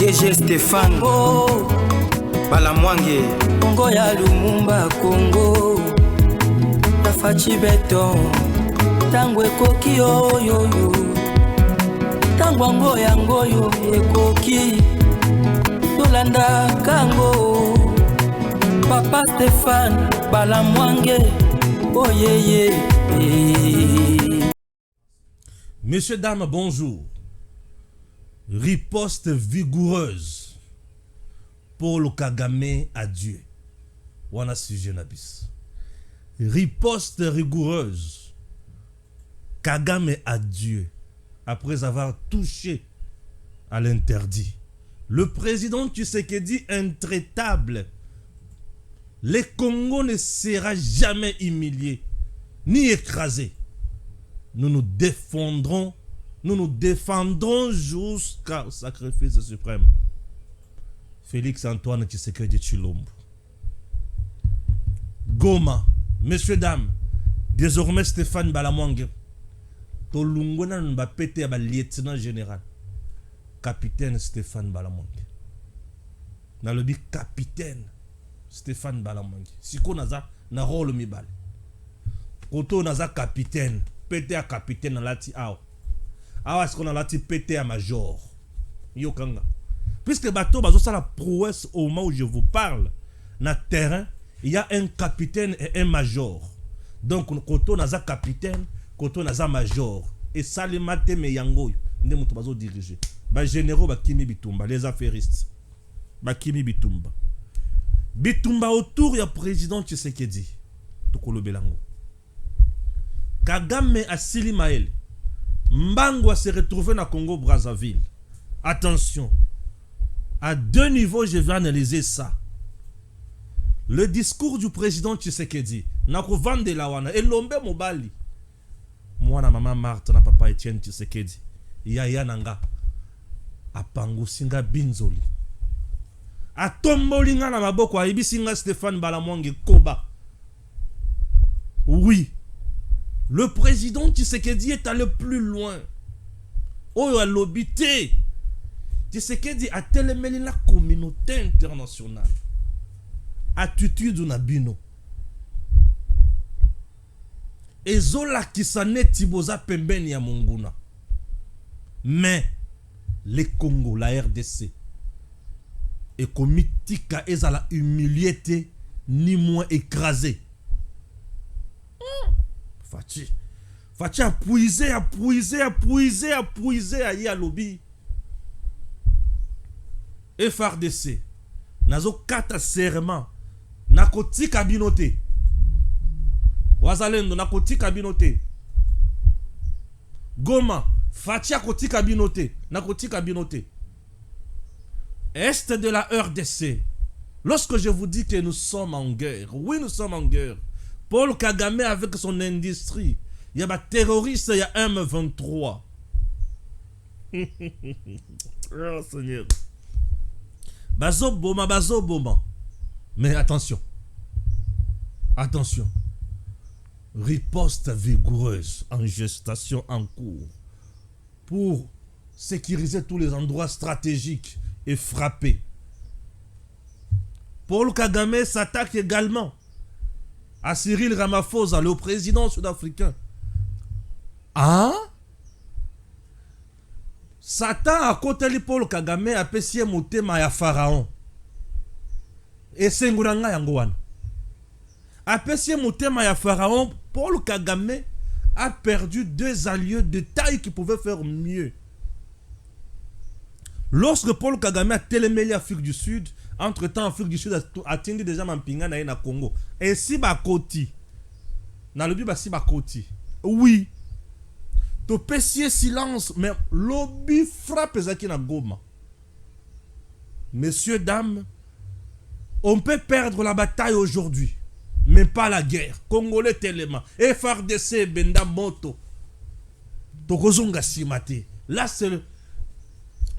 DG Stéphane Oh Balamwange Congo ya Lumumba Congo Tafachi beton Tango ekoki oyoyo Tango ango yango yo ekoki Tolanda kango Papa Stéphane Balamwange Oh yeah. Messieurs, dames, bonjour. Riposte vigoureuse. Paul Kagame à Dieu. Wana sujet nabis. Riposte rigoureuse. Kagame à Dieu. Après avoir touché à l'interdit. Le président Tshisekedi intraitable. Le Congo ne sera jamais humilié ni écrasé. Nous nous défendrons jusqu'au sacrifice suprême. Félix Antoine Tshisekedi Tshilombo. Goma, messieurs, dames, désormais Stéphane Balamwange. Tolungona mba pété à lieutenant général. Capitaine Stéphane Balamwange. Dans le but capitaine Stéphane Balamwange. Siko naza na rôle mibale. Koto naza capitaine. Pété à capitaine na lati awa. Awa est-ce qu'on a lati pété à major. Yokanga. Puisque bateau bazo ça la prouesse au moment où je vous parle. Na terrain, il y a un capitaine et un major. Donc koto naza capitaine, koto naza major. Et salimate me yango. Nde muto bazo diriger. Ba généraux ba Kimi Bitumba, les affairistes. Ba Kimi Bitumba. Bitumba autour ya président Tshisekedi. Tokolo Belango. Kagame Asili Maël. Mbangwa se retrouvé dans Congo Brazzaville. Attention. À deux niveaux, je vais analyser ça. Le discours du président Tshisekedi. Nako vande la wana. Et l'ombe mobali. Moi na maman Marthe na papa Etienne Tshisekedi. Yaya nanga. Apangu singa binzoli. Atombolinga na maboko aibi singa Stéphane Balamwange Koba. Oui. Le président Tshisekedi est allé plus loin. Oh, à l'obité. Tshisekedi a tellement la communauté internationale. Attitude na bino. Ezola kisane tiboza pembeni ya monguna. Mais, les Congo, la RDC, et komitika ezala humilié ni moins écrasé. Fachi a puisé à lobby. FRDC. Nazo kata serment. Nakoti kabinote. Wazalendo nakoti kabinote. Goma. Fachi a koti kabinote. Nakoti kabinote. Est de la RDC. Lorsque je vous dis que nous sommes en guerre. Oui, nous sommes en guerre. Paul Kagame avec son industrie. Il y a des terroristes, il y a M23. Oh Seigneur. Bazo boma. Mais attention. Attention. Riposte vigoureuse en gestation en cours. Pour sécuriser tous les endroits stratégiques et frapper. Paul Kagame s'attaque également à Cyril Ramaphosa, le président sud-africain. Ah? Satan a côté Paul Kagame a pesé motema ya Pharaon. Et senguranga yangoana. A pesé motema ya Pharaon, Paul Kagame a perdu deux alliés de taille qui pouvaient faire mieux. Lorsque Paul Kagame a télémé l'Afrique du Sud, entre-temps, Afrique du Sud a atteint déjà Mampinga na Congo. Et si Bakoti, na le but si Bakoti, oui, to pessier silence, mais lobby frappe Zaki na Goma. Messieurs, dames, on peut perdre la bataille aujourd'hui, mais pas la guerre. Congolais tellement, FRDC, Benda Moto, Tokozonga Simate. Là, c'est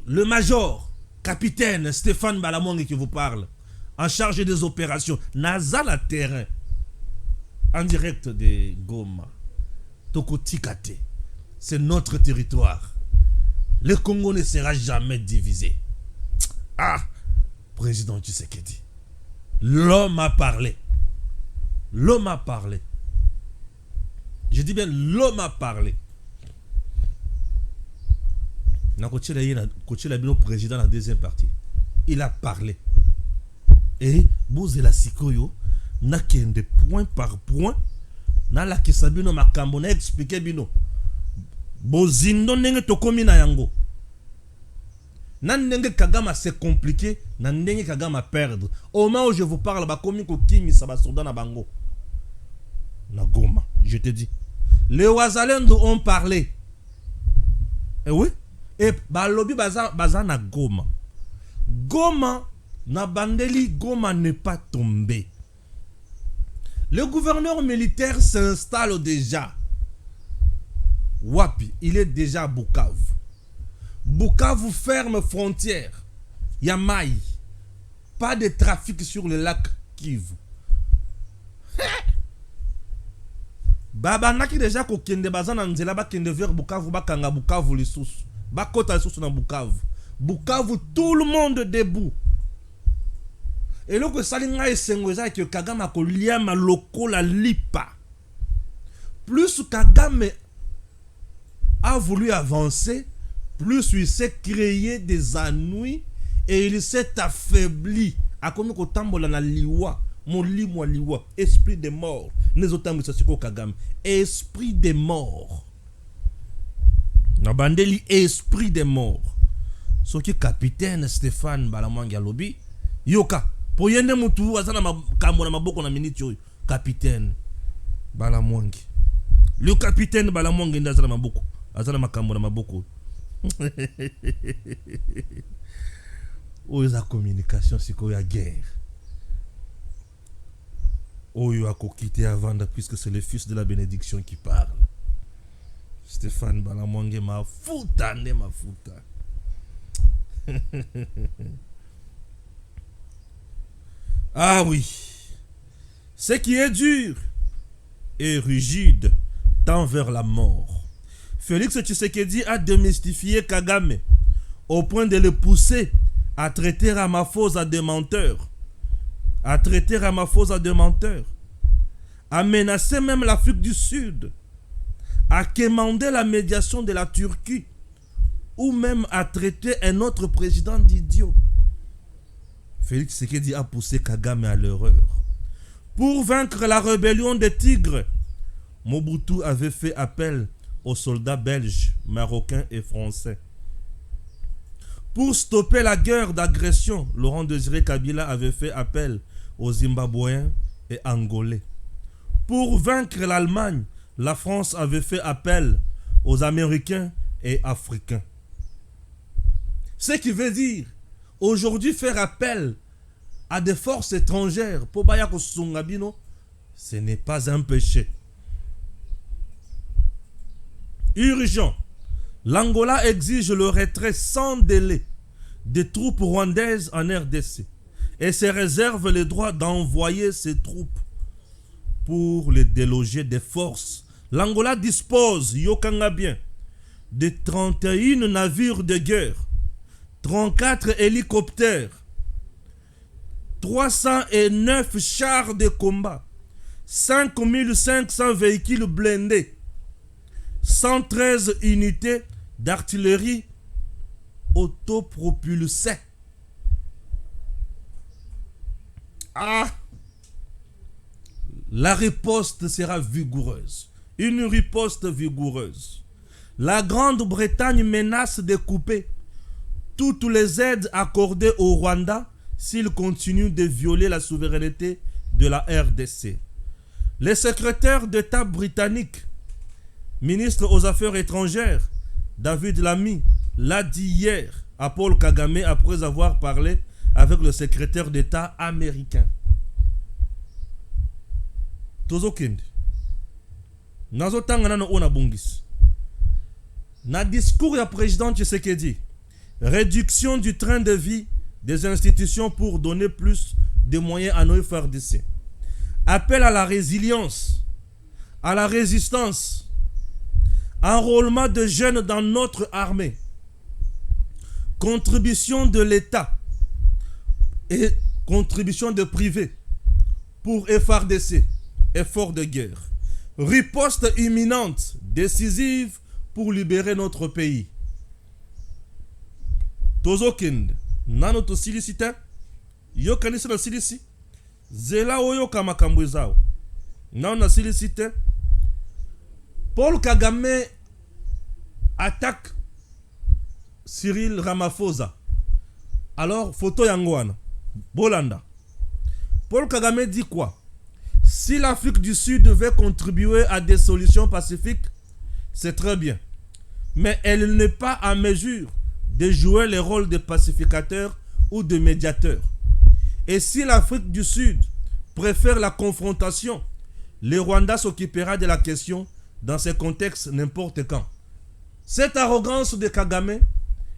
le major. Capitaine Stéphane Balamwange qui vous parle, en charge des opérations, Naza la terrain, en direct de Goma, Tokotikate, c'est notre territoire. Le Congo ne sera jamais divisé. Ah, président Tshisekedi. L'homme a parlé. L'homme a parlé. Je dis bien, l'homme a parlé. Na koche la bino président la deuxième partie. Il a parlé. Et Bouzela Sikoyo n'a qu'un de point par point. Na la kisabino makambo na expliqué bino. Bozindo nenge tokomi na yango. Nan nenge Kagame c'est compliqué, nan nenge Kagame perdre. Au moment où je vous parle, ba komi ko kimi sa ba soldat na bango. Na Goma, je te dis. Les Wazalendo ont parlé. Eh oui, et ba lobby baza na Goma. Goma na bandeli, Goma n'est pas tombé. Le gouverneur militaire s'installe déjà. Wapi, il est déjà à Bukavu. Bukavu ferme frontière. Yamaï. Pas de trafic sur le lac Kivu. Baba naki déjà ko kende bazana nzela ba kende vers Bukavu ba kanga Bukavu lisusu. Ba kota lisusu na Bukavu. Bukavu tout le monde debout. Et là que salinga esengweza que Kagame ko liama lokola lipa. Plus Kagame a voulu avancer, plus il s'est créé des ennuis et il s'est affaibli. A comme ko tambola na liwa, mon liwa, esprit de mort. Nous autant que Kagame, esprit de mort. Na bandeli esprit de mort. Ce qui capitaine Stéphane Balamwangi alobi, yoka pour yende mutu azana makambo na maboko na minute oyo, capitaine Balamwangi. Le capitaine Balamwangi ndazana maboko. Azana makambo na maboko. Oyo za communication siko ya guerre. Oyo a quitter avant puisque c'est le fils de la bénédiction qui parle. Stéphane Balamwangi ma futa. Ah oui. Ce qui est dur et rigide tend vers la mort. Félix Tshisekedi a démystifié Kagame au point de le pousser à traiter Ramaphosa de menteur. À menacer même l'Afrique du Sud. À quémander la médiation de la Turquie. Ou même à traiter un autre président d'idiot. Félix Tshisekedi a poussé Kagame à l'erreur. Pour vaincre la rébellion des Tigres, Mobutu avait fait appel aux soldats belges, marocains et français. Pour stopper la guerre d'agression, Laurent Désiré Kabila avait fait appel aux Zimbabwéens et Angolais. Pour vaincre l'Allemagne, la France avait fait appel aux Américains et Africains. Ce qui veut dire, aujourd'hui, faire appel à des forces étrangères pour Bayako Sungabino, ce n'est pas un péché. Urgent. L'Angola exige le retrait sans délai des troupes rwandaises en RDC et se réserve le droit d'envoyer ces troupes pour les déloger des forces. L'Angola dispose, yokanga bien, de 31 navires de guerre, 34 hélicoptères, 309 chars de combat, 5500 véhicules blindés, 113 unités d'artillerie autopropulsée. Ah! La riposte sera vigoureuse. Une riposte vigoureuse. La Grande-Bretagne menace de couper toutes les aides accordées au Rwanda s'il continue de violer la souveraineté de la RDC. Le secrétaire d'État britannique, ministre aux Affaires étrangères, David Lammy, l'a dit hier à Paul Kagame après avoir parlé avec le secrétaire d'État américain. Tozokende. Nazotanga nano ona bungis. Na discours ya président Tshisekedi, réduction du train de vie des institutions pour donner plus de moyens à nos FARDC. Appel à la résilience, à la résistance, enrôlement de jeunes dans notre armée, contribution de l'État et contribution de privés pour FARDC, effort de guerre. Riposte imminente, décisive pour libérer notre pays. Tozokende, nano to silicite, yo kanisa na silisi, zela oyo kama kambwezao. Nano na silicite, Paul Kagame attaque Cyril Ramaphosa. Alors, photo Yangwana, Bolanda. Paul Kagame dit quoi? Si l'Afrique du Sud devait contribuer à des solutions pacifiques, c'est très bien. Mais elle n'est pas à mesure de jouer les rôles de pacificateur ou de médiateur. Et si l'Afrique du Sud préfère la confrontation, le Rwanda s'occupera de la question dans ces contextes n'importe quand. Cette arrogance de Kagame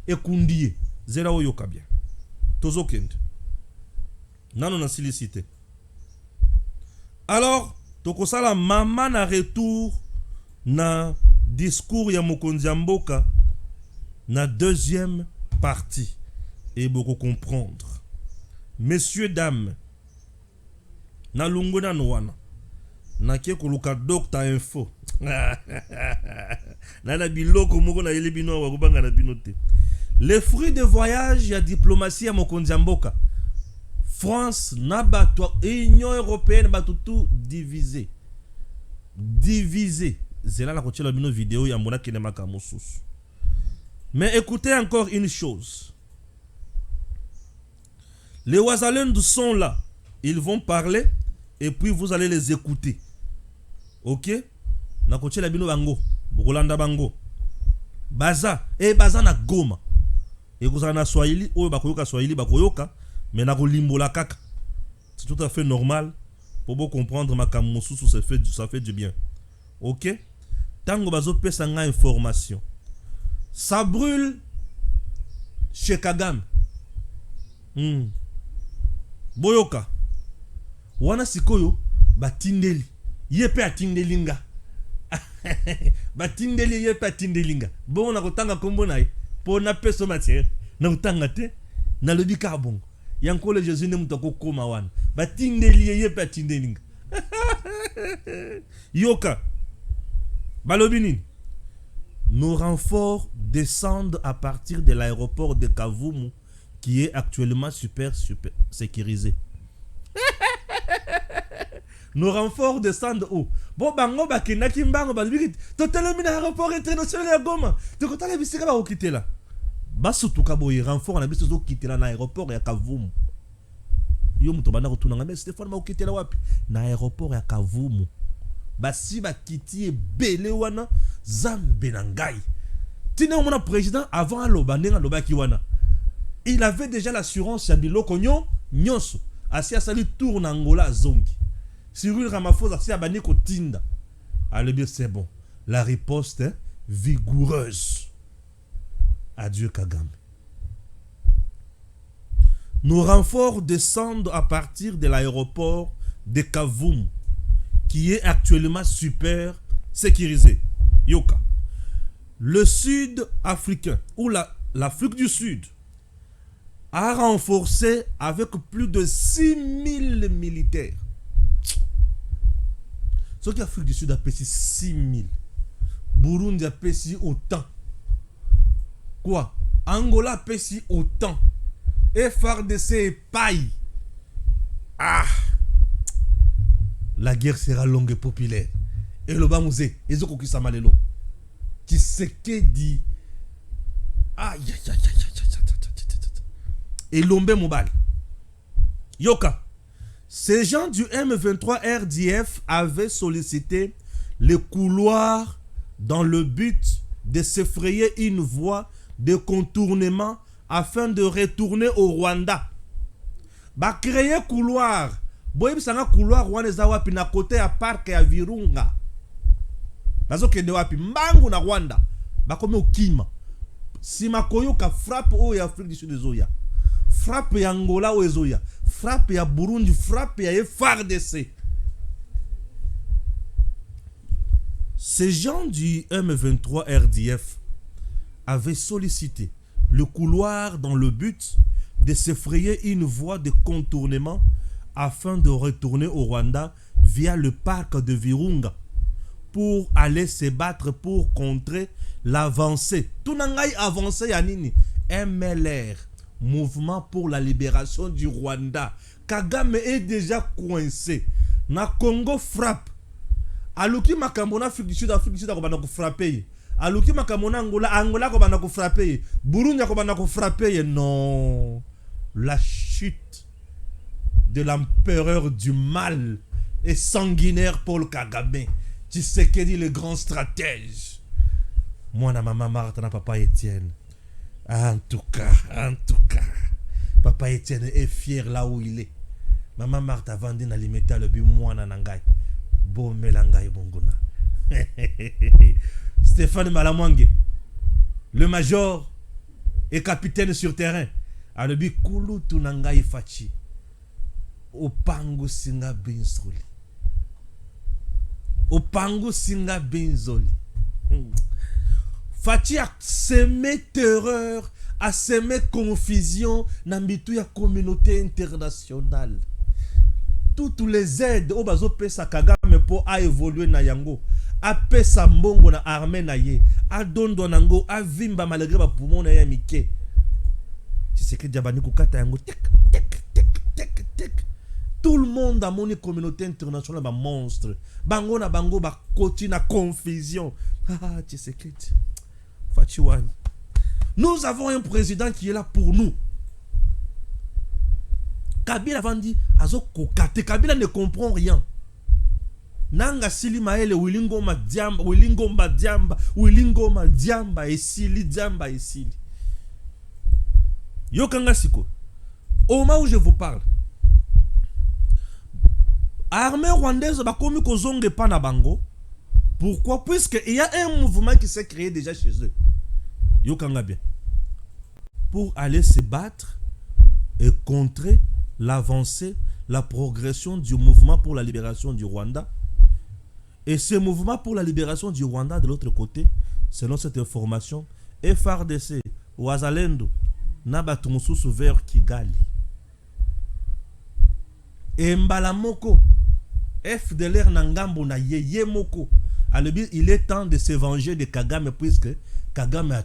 est Kundie. Zera oyoka bien. Tozo kende. Nano na silicité. Alors, tokosala mama na retour na discours ya Mokonzi ya Mboka na deuxième partie. Et beaucoup comprendre. Messieurs, dames, na lungo na noana. Na ke koluka Docteur Info. Na biloko moko na yeli bino wa kubanga na binote. Les fruits de voyage ya diplomatie ya Mokonzi ya Mboka. France na bato Union européenne bato tout divisé. Divisé. C'est là la kochela bino vidéo ya mona kene makamosus. Mais écoutez encore une chose. Les Ouazalendou sont là. Ils vont parler et puis vous allez les écouter. OK? Na kochela bino bango, Bolanda bango. Baza, baza na Goma. Et vous en Swahili, bakoyoka Swahili bakoyoka, mais na limbola kaka. C'est tout à fait normal pour vous comprendre ma kamosusu ça fait du bien. OK? Tango bazo pesa nga information. Ça brûle chez Kagame. Boyoka. Wana sikoyo batindeli. Yepe atindelinga. Batindeli yepe atindelinga. Bon na kotanga kombo na ye. Po na peso matière. Na kotanga te. Na lobi kabongo. Yankole Jésus ne mutako koma wana. Batindeli yepe atindelinga. Yoka. Balobi nini? Nos renforts descendent à partir de l'aéroport de Kavumu qui est actuellement super sécurisé. Nos renforts descendent où? Bon, bango bakina kimbango balbiki. Totalement l'aéroport international ya Goma. Tu kota la bisika ba okite là. Basu tukaboye renfort na biso zo kite là na aéroport ya Kavumu. Yo muto bana kotuna ngame Stéphane ba okite là wapi? Na aéroport ya Kavumu. Basi bakiti ebele wana zambe na ngai. Tina mon président avant aloba ndenga loba ki wana. Il avait déjà l'assurance ya biloko nyonso. Asi asali tour na Angola zongi. Cyril Ramaphosa si abani kotinda. Allez bien c'est bon. La riposte est vigoureuse. Adieu Kagame. Nos renforts descendent à partir de l'aéroport de Kavumu qui est actuellement super sécurisé. Yoka. Le Sud africain ou l'Afrique du Sud a renforcé avec plus de 6000 militaires. Ce qui l'Afrique du Sud a payé 6000. Burundi a payé autant. Quoi? Angola a payé autant. FARDC et paille. Ah! La guerre sera longue et populaire. Et le Bamouze, Ezoko Kisamalelo. Qui sait que dit. Aïe, aïe, aïe, aïe, aïe. Et Lombe Mobile. Yoka. Ces gens du M23 RDF avaient sollicité les couloirs dans le but de s'effrayer une voie de contournement afin de retourner au Rwanda. Ba créer couloir. Boye bisanga couloir wana eza wapi na côté ya parc ya Virunga. Bazo kende wapi mbangu na Rwanda. Bakome okima. Sima koyoka frappe o ya Afrique du Sud ezoya. Frappe ya Angola o ezoya. Frappe ya Burundi, frappe ya FARDC. Ces gens du M23 RDF avaient sollicité le couloir dans le but de se frayer une voie de contournement afin de retourner au Rwanda via le parc de Virunga pour aller se battre pour contrer l'avancée. Tout n'angaï avancé yanini. MLR, Mouvement pour la libération du Rwanda. Kagame est déjà coincé. Na Congo frappe. Aluki makamona Afrique du Sud ko bana ko frapper. Aluki makamona Angola ko bana ko frapper. Burundi ko bana ko frapper. Non. La chute de l'empereur du mal et sanguinaire Paul Kagame. Tshisekedi le grand stratège. Moi na maman Martha na papa Étienne. En tout cas, papa Étienne est fier là où il est. Maman Martha vendé na limeta le bi moi na nangai. Bon melangai bongona. Stéphane Balamwange, le major et capitaine sur terrain. A le bi kulu tu nangai fachi. Opango singa benzoli. Opango singa benzoli. Fachi a semé terreur, a semé confusion dans la communauté internationale. Toutes les aides au bazo pesa Kagame pour a évoluer na yango, a pesa mbongo na armée na ye, a dondo nango, a vimba malgré ba poumon na ya mike. Tu sais que diabani kukata yango tek. Tout le monde dans mon communauté internationale ba monstre. Bango na bango ba koti na confusion. Ah, tu sais que Fachiwan. Nous avons un président qui est là pour nous. Kabila avant dit azo kokate. Kabila ne comprend rien. Nanga sili maele wilingoma diamba esili diamba esili. Yo kanga siko. Au moment où je vous parle, armée rwandaise ba komi kozonge pa na bango. Pourquoi? Puisque il y a un mouvement qui s'est créé déjà chez eux. Yokanga bien. Pour aller se battre et contrer l'avancée, la progression du mouvement pour la libération du Rwanda. Et ce mouvement pour la libération du Rwanda, de l'autre côté, selon cette information, FRDC, Wazalendo, Nabatumususu vers Kigali. Et Mbalamoko, FDLR Nangambo na Yeye Moko. Il est temps de se venger de Kagame puisque Kagame a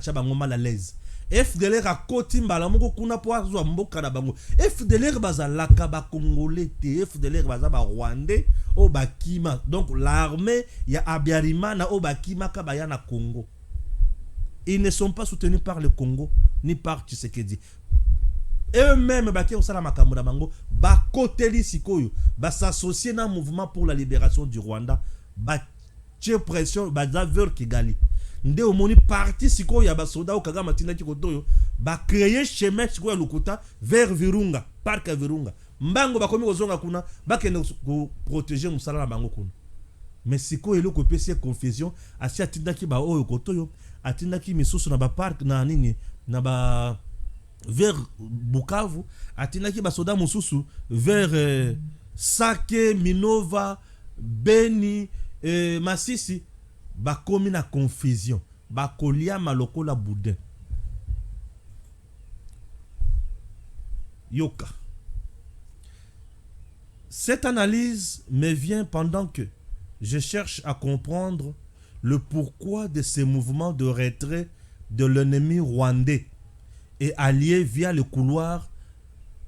chabango mal à l'aise. FDLR a koti Mbalamoko kuna po azwa mboka na bango. FDLR bazalaka ba congolais te, FDLR bazaba rwandais o bakima. Donc l'armée ya Abiarima na o bakima ka baya na Congo. Ils ne sont pas soutenus par le Congo ni par Tshisekedi. Eux-mêmes baki osala makambo na bango ba koteli sikoyo ba s'associer na mouvement pour la libération du Rwanda ba tche pression ba vers Kigali. Nde omoni parti sikoyo ya ba soda o Kagame tinda kikotoyo ba créer chemin sikoyo lukuta vers Virunga, parc Virunga. Mbango ba komi kozonga kuna ba kende ko protéger musala na bango kuna. Mais sikoyo eloko pesi confusion asi atinda ki ba oyo kotoyo atinda ki misusu na ba parc na nini na ba vers Bukavu, atinaki basoda mususu vers Sake, Minova, Beni, Masisi, bakomi na confusion, bakolia maloko la boudin. Yoka. Cette analyse me vient pendant que je cherche à comprendre le pourquoi de ces mouvements de retrait de l'ennemi rwandais et allié via le couloir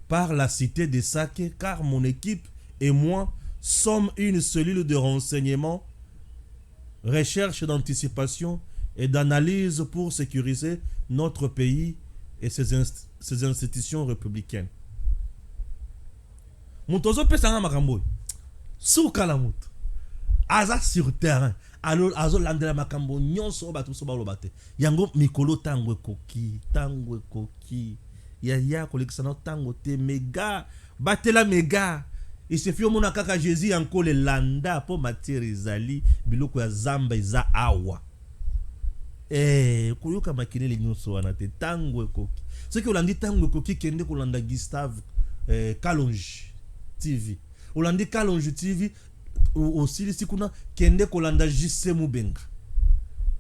par la cité de Sake, car mon équipe et moi sommes une cellule de renseignement, recherche d'anticipation et d'analyse pour sécuriser notre pays et ses institutions républicaines. Montozo pesanga makambo. Soukala mutu. Aza sur terrain. Alors azo landela makambo nyonso batu so balobate. Yango mikolo tangwe koki. Ya kolekisana tango te mega batela mega. Il se fait mona kaka Jésus encore le landa po matière ezali biloko ya zamba eza awa. Koyoka makinele nyonso wana te tango koki. Ce que olandi tango koki kende kolanda Gustave Kalonji TV. Olandi Kalonji TV aussi si kuna kende kolanda JC Mubenga.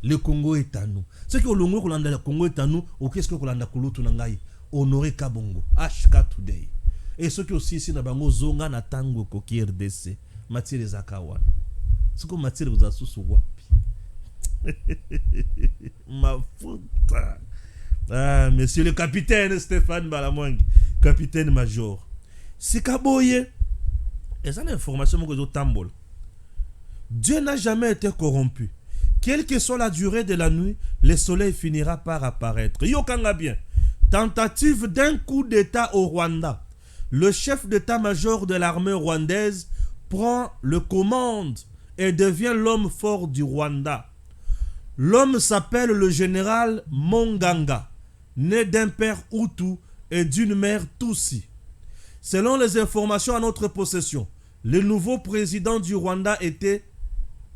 Le Congo est à nous. Ce que olongo kolanda le Congo est à nous, ou qu'est-ce que kolanda kulutu na ngai. Honoré Kabongo, HK Today. Et ceux qui aussi ici, Nabango Zonga Natango Koki RDC, Mathilde Zakawan. Ce que Mathilde vous a sous wapi. Ma faute. Ah, monsieur le capitaine Stéphane Balamwangi, capitaine major. C'est Kaboye. Et ça, l'information que je tambol. Dieu n'a jamais été corrompu. Quelle que soit la durée de la nuit, le soleil finira par apparaître. Yokanga bien. Tentative d'un coup d'État au Rwanda. Le chef d'état-major de l'armée rwandaise prend le commande et devient l'homme fort du Rwanda. L'homme s'appelle le général Monganga, né d'un père Hutu et d'une mère Tutsi. Selon les informations à notre possession, le nouveau président du Rwanda était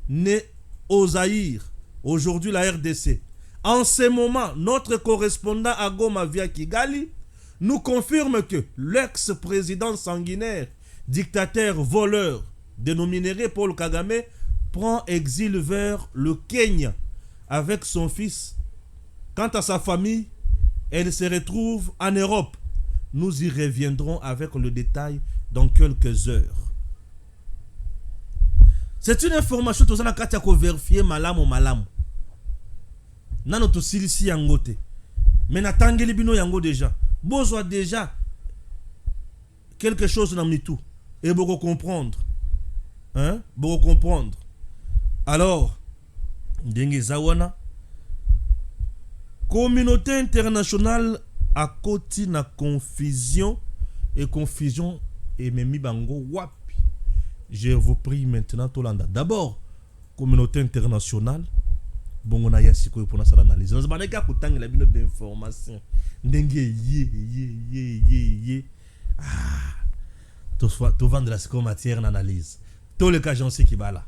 né au Zaïre, aujourd'hui la RDC. En ce moment, notre correspondant à Goma via Kigali nous confirme que l'ex-président sanguinaire, dictateur voleur, dénominé Paul Kagame, prend exil vers le Kenya avec son fils. Quant à sa famille, elle se retrouve en Europe. Nous y reviendrons avec le détail dans quelques heures. C'est une information que nous avons vérifié malam. Nano to silisi yangote. Mais natangeli bino yango déjà. Besoin déjà quelque chose dans tout. Et beaucoup comprendre. Hein? Beaucoup comprendre. Alors, Dengue Zawana, communauté internationale a côté na confusion et memi bango wapi. Je vous prie maintenant Tolanda. D'abord, communauté internationale, bon on a yasiko pour notre analyse. Nous avons pas kutang la bino d'information. Dengue ye. Ah, tout vendre la matière d'analyse. Tout le cas j'en sais qui va là.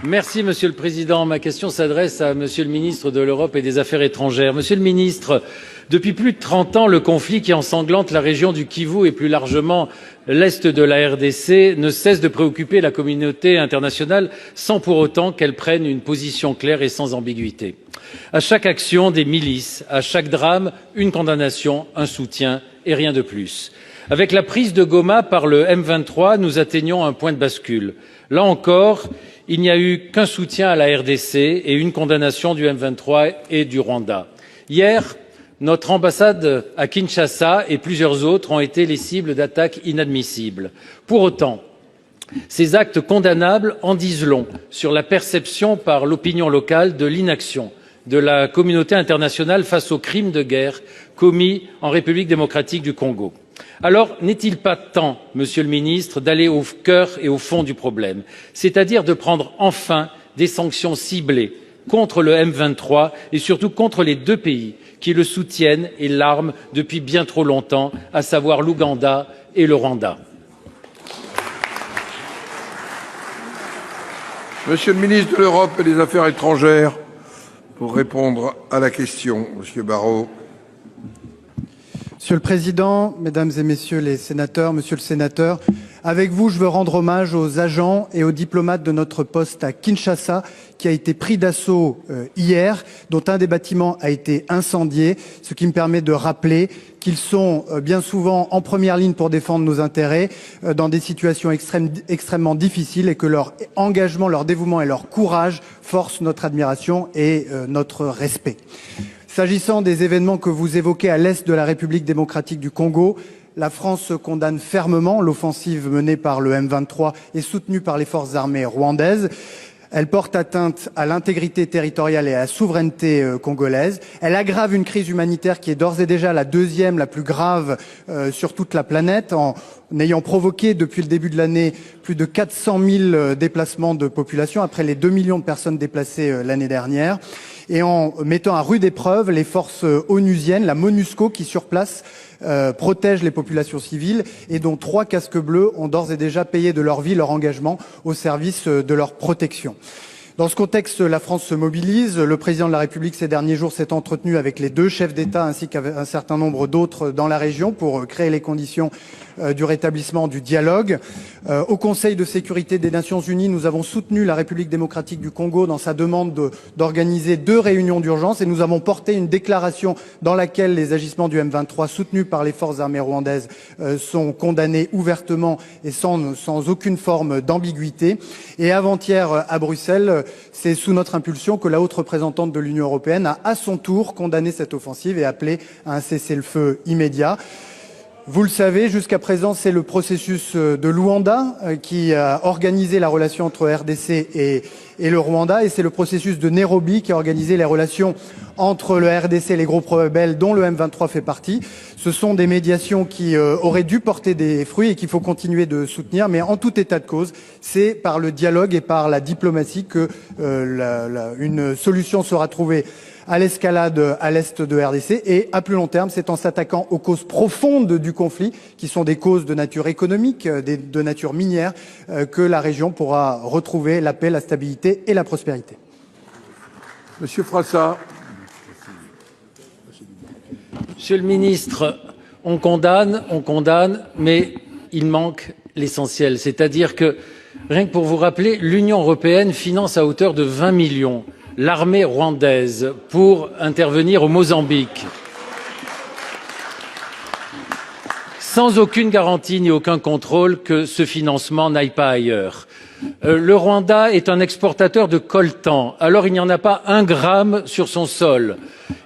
Merci, Monsieur le Président. Ma question s'adresse à Monsieur le ministre de l'Europe et des Affaires étrangères. Monsieur le ministre, depuis plus de 30 ans, le conflit qui ensanglante la région du Kivu et plus largement l'Est de la RDC ne cesse de préoccuper la communauté internationale sans pour autant qu'elle prenne une position claire et sans ambiguïté. À chaque action des milices, à chaque drame, une condamnation, un soutien et rien de plus. Avec la prise de Goma par le M23, nous atteignons un point de bascule. Là encore, il n'y a eu qu'un soutien à la RDC et une condamnation du M23 et du Rwanda. Hier, notre ambassade à Kinshasa et plusieurs autres ont été les cibles d'attaques inadmissibles. Pour autant, ces actes condamnables en disent long sur la perception par l'opinion locale de l'inaction de la communauté internationale face aux crimes de guerre commis en République démocratique du Congo. Alors, n'est-il pas temps, Monsieur le Ministre, d'aller au cœur et au fond du problème, c'est-à-dire de prendre enfin des sanctions ciblées contre le M23 et surtout contre les deux pays qui le soutiennent et l'arment depuis bien trop longtemps, à savoir l'Ouganda et le Rwanda. Monsieur le ministre de l'Europe et des Affaires étrangères, pour répondre à la question, Monsieur Barrot. Monsieur le Président, Mesdames et Messieurs les sénateurs, Monsieur le Sénateur, avec vous, je veux rendre hommage aux agents et aux diplomates de notre poste à Kinshasa qui a été pris d'assaut hier, dont un des bâtiments a été incendié, ce qui me permet de rappeler qu'ils sont bien souvent en première ligne pour défendre nos intérêts dans des situations extrêmement difficiles et que leur engagement, leur dévouement et leur courage forcent notre admiration et notre respect. S'agissant des événements que vous évoquez à l'est de la République démocratique du Congo, la France condamne fermement l'offensive menée par le M23 et soutenue par les forces armées rwandaises. Elle porte atteinte à l'intégrité territoriale et à la souveraineté congolaise. Elle aggrave une crise humanitaire qui est d'ores et déjà la deuxième, la plus grave sur toute la planète, en ayant provoqué depuis le début de l'année plus de 400 000 déplacements de population, après les 2 millions de personnes déplacées l'année dernière, et en mettant à rude épreuve les forces onusiennes, la MONUSCO, qui sur place protège les populations civiles et dont 3 casques bleus ont d'ores et déjà payé de leur vie leur engagement au service de leur protection. Dans ce contexte, la France se mobilise. Le président de la République ces derniers jours s'est entretenu avec les 2 chefs d'État ainsi qu'avec un certain nombre d'autres dans la région pour créer les conditions du rétablissement du dialogue. Au Conseil de sécurité des Nations Unies, nous avons soutenu la République démocratique du Congo dans sa demande d'organiser 2 réunions d'urgence et nous avons porté une déclaration dans laquelle les agissements du M23 soutenus par les forces armées rwandaises sont condamnés ouvertement et sans aucune forme d'ambiguïté. Et avant-hier à Bruxelles, c'est sous notre impulsion que la haute représentante de l'Union européenne a à son tour condamné cette offensive et appelé à un cessez-le-feu immédiat. Vous le savez, jusqu'à présent, c'est le processus de Luanda qui a organisé la relation entre RDC et le Rwanda, et c'est le processus de Nairobi qui a organisé les relations entre le RDC et les groupes rebelles dont le M23 fait partie. Ce sont des médiations qui auraient dû porter des fruits et qu'il faut continuer de soutenir, mais en tout état de cause, c'est par le dialogue et par la diplomatie que une solution sera trouvée à l'escalade à l'est de RDC, et à plus long terme, c'est en s'attaquant aux causes profondes du conflit, qui sont des causes de nature économique, de nature minière, que la région pourra retrouver la paix, la stabilité et la prospérité. Monsieur Frassa. Monsieur le ministre, on condamne, mais il manque l'essentiel. C'est-à-dire que, rien que pour vous rappeler, l'Union européenne finance à hauteur de 20 millions l'armée rwandaise pour intervenir au Mozambique, sans aucune garantie ni aucun contrôle que ce financement n'aille pas ailleurs. Le Rwanda est un exportateur de coltan, alors il n'y en a pas 1 gramme sur son sol.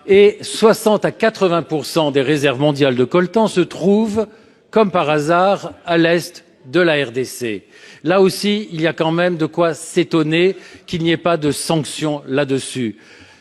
Et 60 à 80% des réserves mondiales de coltan se trouvent, comme par hasard, à l'est de la RDC. Là aussi, il y a quand même de quoi s'étonner qu'il n'y ait pas de sanctions là-dessus.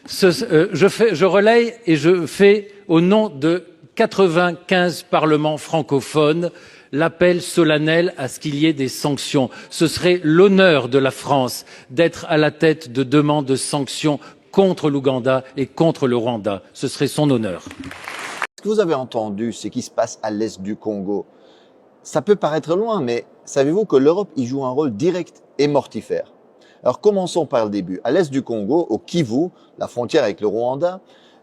Je relaye et je fais, au nom de 95 parlements francophones, l'appel solennel à ce qu'il y ait des sanctions. Ce serait l'honneur de la France d'être à la tête de demandes de sanctions contre l'Ouganda et contre le Rwanda. Ce serait son honneur. Ce que vous avez entendu, ce qui se passe à l'est du Congo, ça peut paraître loin, mais savez-vous que l'Europe y joue un rôle direct et mortifère? Alors commençons par le début. À l'est du Congo, au Kivu, la frontière avec le Rwanda,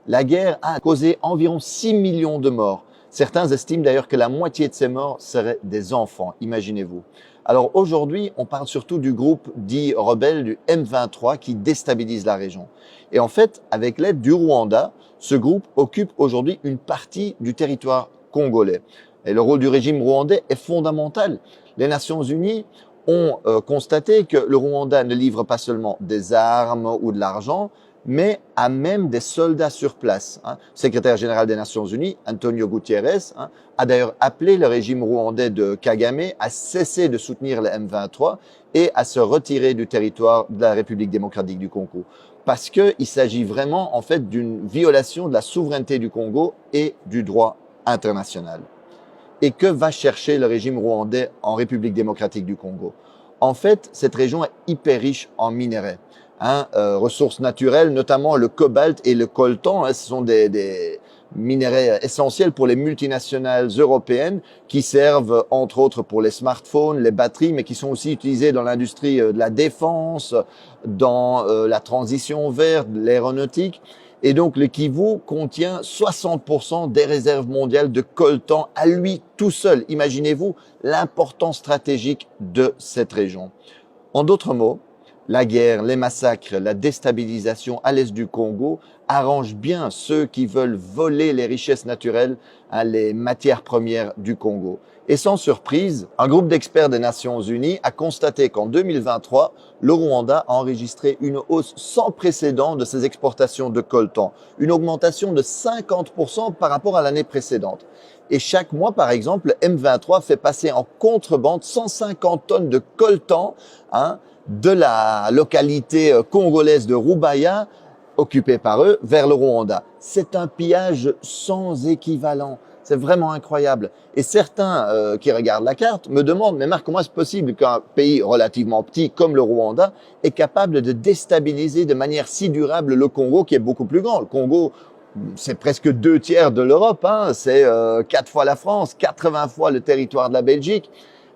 la guerre a causé environ 6 millions de morts. Certains estiment d'ailleurs que la moitié de ces morts seraient des enfants, imaginez-vous. Alors aujourd'hui, on parle surtout du groupe dit rebelle du M23 qui déstabilise la région. Et en fait, avec l'aide du Rwanda, ce groupe occupe aujourd'hui une partie du territoire congolais. Et le rôle du régime rwandais est fondamental. Les Nations Unies ont constaté que le Rwanda ne livre pas seulement des armes ou de l'argent, mais a même des soldats sur place. Le secrétaire général des Nations Unies, Antonio Guterres, a d'ailleurs appelé le régime rwandais de Kagame à cesser de soutenir le M23 et à se retirer du territoire de la République démocratique du Congo. Parce qu'il s'agit vraiment en fait d'une violation de la souveraineté du Congo et du droit international. Et que va chercher le régime rwandais en République démocratique du Congo? En fait, cette région est hyper riche en minerais, ressources naturelles, notamment le cobalt et le coltan. Ce sont des minerais essentiels pour les multinationales européennes qui servent entre autres pour les smartphones, les batteries, mais qui sont aussi utilisés dans l'industrie de la défense, dans la transition verte, l'aéronautique. Et donc, le Kivu contient 60% des réserves mondiales de coltan à lui tout seul. Imaginez-vous l'importance stratégique de cette région. En d'autres mots, la guerre, les massacres, la déstabilisation à l'est du Congo arrangent bien ceux qui veulent voler les richesses naturelles, les matières premières du Congo. Et sans surprise, un groupe d'experts des Nations Unies a constaté qu'en 2023, le Rwanda a enregistré une hausse sans précédent de ses exportations de coltan, une augmentation de 50% par rapport à l'année précédente. Et chaque mois, par exemple, le M23 fait passer en contrebande 150 tonnes de coltan de la localité congolaise de Rubaya, occupée par eux, vers le Rwanda. C'est un pillage sans équivalent. C'est vraiment incroyable. Et certains qui regardent la carte me demandent, mais Marc, comment est-ce possible qu'un pays relativement petit comme le Rwanda est capable de déstabiliser de manière si durable le Congo qui est beaucoup plus grand? Le Congo, c'est presque 2/3 de l'Europe, c'est 4 fois la France, 80 fois le territoire de la Belgique.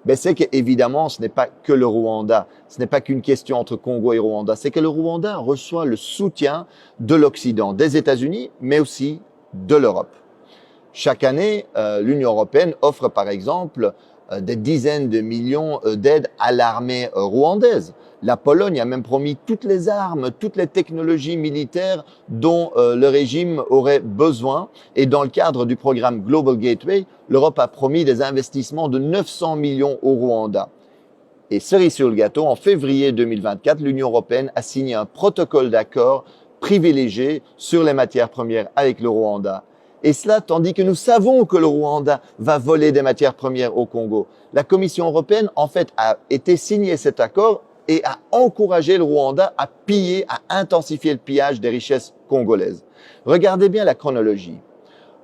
ben c'est qu'évidemment, ce n'est pas que le Rwanda, ce n'est pas qu'une question entre Congo et Rwanda, c'est que le Rwanda reçoit le soutien de l'Occident, des États-Unis, mais aussi de l'Europe. Chaque année, l'Union européenne offre par exemple des dizaines de millions d'aides à l'armée rwandaise. La Pologne a même promis toutes les armes, toutes les technologies militaires dont le régime aurait besoin. Et dans le cadre du programme Global Gateway, l'Europe a promis des investissements de 900 millions au Rwanda. Et cerise sur le gâteau, en février 2024, l'Union européenne a signé un protocole d'accord privilégié sur les matières premières avec le Rwanda. Et cela tandis que nous savons que le Rwanda va voler des matières premières au Congo. La Commission européenne, en fait, a été signé cet accord et a encouragé le Rwanda à piller, à intensifier le pillage des richesses congolaises. Regardez bien la chronologie.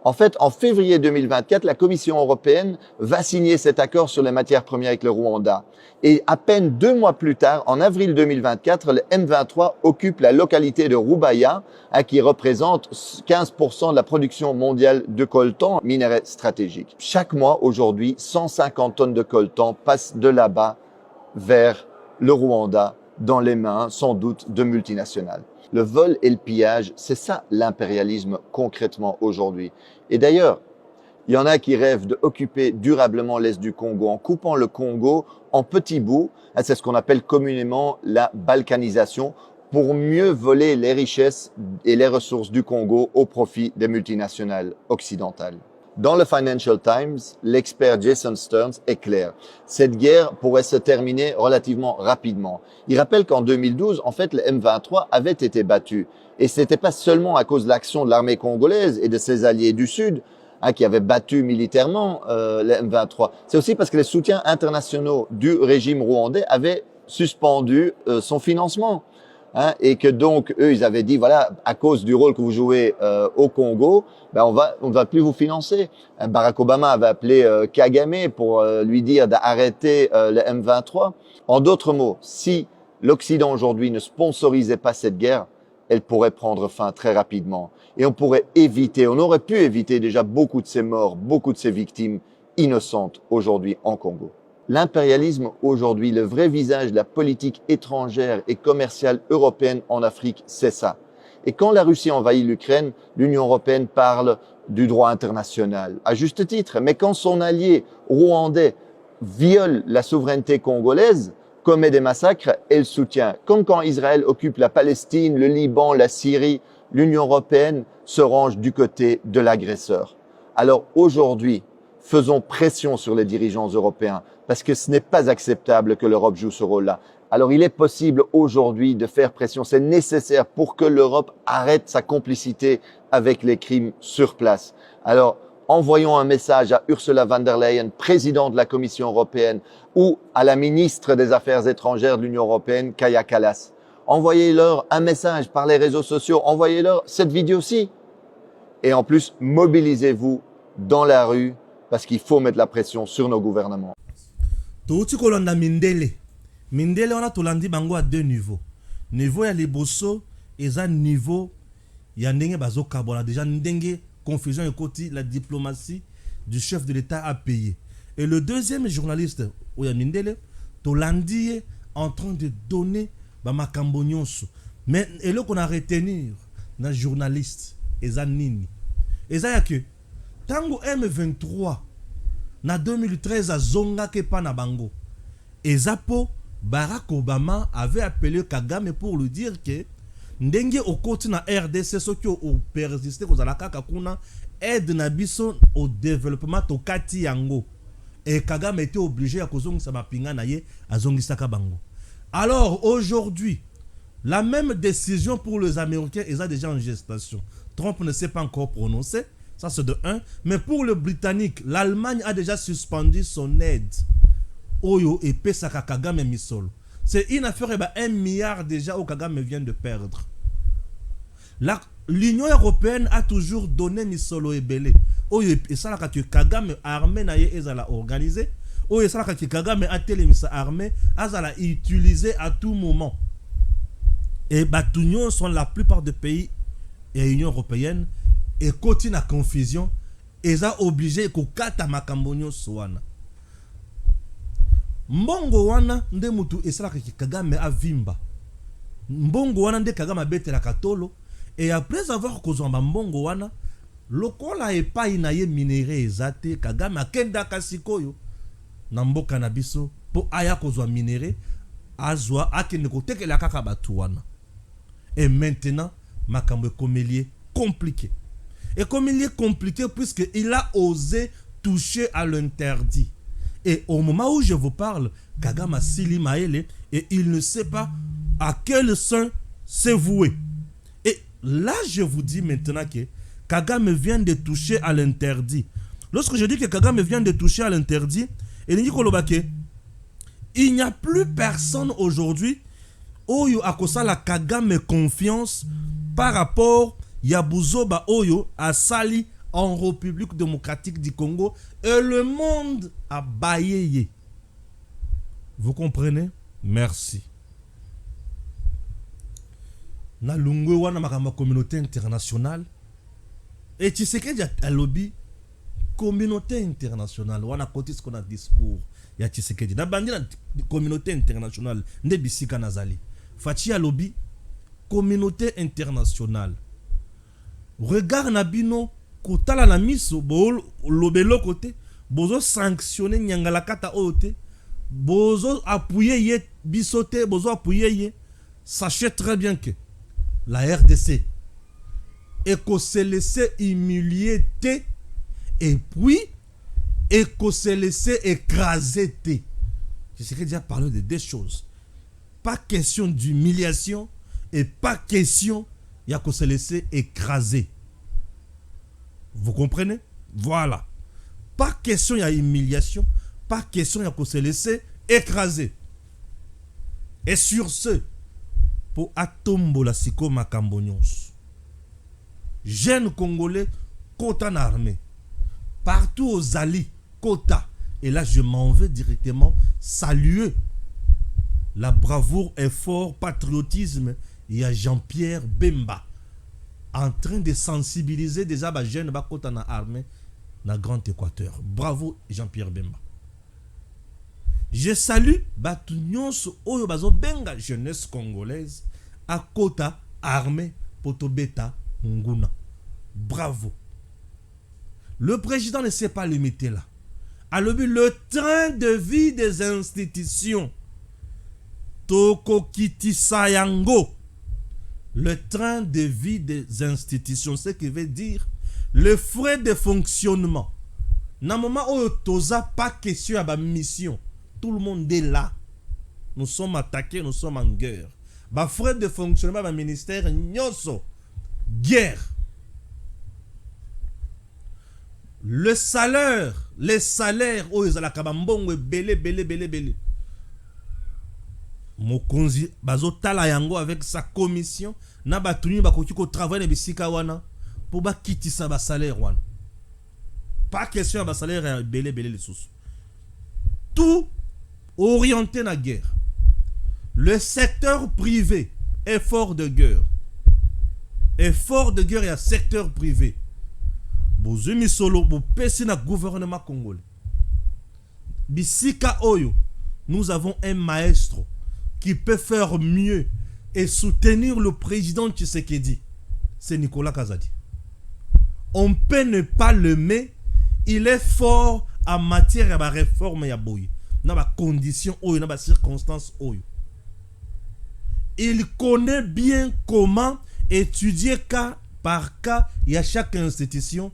En fait, en février 2024, la Commission européenne va signer cet accord sur les matières premières avec le Rwanda. Et à peine 2 mois plus tard, en avril 2024, le M23 occupe la localité de Rubaya, qui représente 15% de la production mondiale de coltan, minerai stratégique. Chaque mois, aujourd'hui, 150 tonnes de coltan passent de là-bas vers le Rwanda, dans les mains, sans doute, de multinationales. Le vol et le pillage, c'est ça l'impérialisme concrètement aujourd'hui. Et d'ailleurs, il y en a qui rêvent d'occuper durablement l'Est du Congo en coupant le Congo en petits bouts. C'est ce qu'on appelle communément la balkanisation, pour mieux voler les richesses et les ressources du Congo au profit des multinationales occidentales. Dans le Financial Times, l'expert Jason Stearns est clair. Cette guerre pourrait se terminer relativement rapidement. Il rappelle qu'en 2012, en fait, le M23 avait été battu. Et ce n'était pas seulement à cause de l'action de l'armée congolaise et de ses alliés du Sud qui avaient battu militairement le M23. C'est aussi parce que les soutiens internationaux du régime rwandais avaient suspendu son financement. Et que donc, eux, ils avaient dit, voilà, à cause du rôle que vous jouez au Congo, on ne va plus vous financer. Barack Obama avait appelé Kagame pour lui dire d'arrêter le M23. En d'autres mots, si l'Occident aujourd'hui ne sponsorisait pas cette guerre, elle pourrait prendre fin très rapidement. Et on aurait pu éviter déjà beaucoup de ces morts, beaucoup de ces victimes innocentes aujourd'hui en Congo. L'impérialisme aujourd'hui, le vrai visage de la politique étrangère et commerciale européenne en Afrique, c'est ça. Et quand la Russie envahit l'Ukraine, l'Union européenne parle du droit international, à juste titre. Mais quand son allié rwandais viole la souveraineté congolaise, commet des massacres, elle soutient. Comme quand Israël occupe la Palestine, le Liban, la Syrie, l'Union européenne se range du côté de l'agresseur. Alors aujourd'hui, faisons pression sur les dirigeants européens, parce que ce n'est pas acceptable que l'Europe joue ce rôle-là. Alors il est possible aujourd'hui de faire pression, c'est nécessaire pour que l'Europe arrête sa complicité avec les crimes sur place. Alors envoyons un message à Ursula von der Leyen, présidente de la Commission européenne, ou à la ministre des Affaires étrangères de l'Union européenne, Kaja Kallas. Envoyez-leur un message par les réseaux sociaux, envoyez-leur cette vidéo-ci. Et en plus, mobilisez-vous dans la rue, parce qu'il faut mettre la pression sur nos gouvernements. Touti kolonda mindele. Mindele on a tolandi bango à 2 niveaux. Niveau ya liboso eza niveau ya ndenge bazoka bona déjà ndenge confusion et côté la diplomatie du chef de l'État a payé. Et le deuxième journaliste oya mindele tolandi en train de donner ba makambo nyonso. Mais et là qu'on a retenir dans journaliste eza nini. Eza ya que tango M23 na 2013 à zonga ke pa na bango. Ezapo Barack Obama avait appelé Kagame pour lui dire que ndenge okoti na RDC soki o persister ko zalaka kakuna aide na biso au développement to kati yango. Et Kagame était obligé à kozongisa mapinga na ye azongisaka bango. Alors aujourd'hui, la même décision pour les Américains est déjà en gestation. Trump ne s'est pas encore prononcé. Ça, c'est de 1. Mais pour le Britannique, l'Allemagne a déjà suspendu son aide. Oyo et Pesaka Kagame Misolo. C'est une affaire, 1 milliard déjà où Kagame vient de perdre. L'Union européenne a toujours donné Misolo et Belé. Oyo et ça, que Kagame armée n'a pas organisé. Oyo et ça, que Kagame a télémisé armée, a utilisé à tout moment. Et l'Union sont la plupart des pays et l'Union européenne. Et continue la confusion, ils ont obligé que kata makambonyo soana. mbongo wana nde mutu esalaka Kagame avimba. Mbongo wana nde Kagame abetela katolo. Et après avoir kozwa mbongo wana, lokola epai na ye minere ezate, Kagame akenda kasikoyo na mboka na biso po aya kozwa minere, azwa akende kotekela kaka batu wana. Et maintenant, makambo ekomelie compliqué. Et comme il est compliqué puisqu'il a osé toucher à l'interdit. Et au moment où je vous parle, Kagame Sili Maele, et il ne sait pas à quel sein se vouer. Et là, je vous dis maintenant que Kagame vient de toucher à l'interdit. Lorsque je dis que Kagame vient de toucher à l'interdit, il n'y a plus personne aujourd'hui Oyo akosala Kagame confiance par rapport Yabuzoba Oyo a sali en République démocratique du Congo et le monde a baillé. Vous comprenez? Merci. Na lungwe wana makamba communauté internationale et tu sais que a lobby communauté internationale wana côté ce qu'on a discours ya Tshisekedi na bandi na communauté internationale nde bisika nazali Fachi a lobby communauté internationale regarde nabino kotala na miso bo lobelo côté bozo sanctionner nyangala kata ote bozo appuyer ye bisote bozo appuyer ye sachez très bien que la RDC et qu'on se laisser humilier et puis et qu'on se laisser écraser. Je sais que déjà parlé de deux choses. Pas question d'humiliation et pas question il y a qu'on se laisser écraser. Vous comprenez? Voilà. Pas question il y a humiliation, pas question il y a qu'on se laisser écraser. Et sur ce, pour atombo la siko makambonyos. Jeunes Congolais, quota en armée. Partout aux alliés, quota. Et là, je m'en vais directement saluer la bravoure, effort, patriotisme. Il y a Jean-Pierre Bemba en train de sensibiliser déjà les jeunes quota en armée dans le Grand Équateur. Bravo Jean-Pierre Bemba. Je salue Batunions Oyo Bazo Benga, jeunesse congolaise, à Kota, armée, Potobeta, Nguna. Bravo. Le président ne s'est pas limité là. À le train de vie des institutions. Toko Kiti Sayango. Le train de vie des institutions, ce qui veut dire le frais de fonctionnement. Dans le moment où Toza pas question à ma mission. Tout le monde est là. Nous sommes attaqués, nous sommes en guerre. Bah, frais de fonctionnement, bah, ministère, nyoso. Guerre. Le salaire, les salaires, oh, ils ont la kabambongo, belé. Mokonzi, bazo tala yango avec sa commission, na batuni bakoki ko travailler na bisika wana, pour ba kiti sa ba salaire wana. Pas question à ba salaire belé les sous. Tout orienté na guerre. Le secteur privé, effort de guerre. Effort de guerre et un secteur privé. Bozumi solo, bo pesi na gouvernement congolais. Bisika Oyo, nous avons un maestro qui peut faire mieux et soutenir le président Tshisekedi. C'est Nicolas Kazadi. On peut ne pas l'aimer, il est fort en matière de réforme ya boy. Dans ma condition oyo, dans ma circonstance oyo. Il connaît bien comment étudier cas par cas y a chaque institution.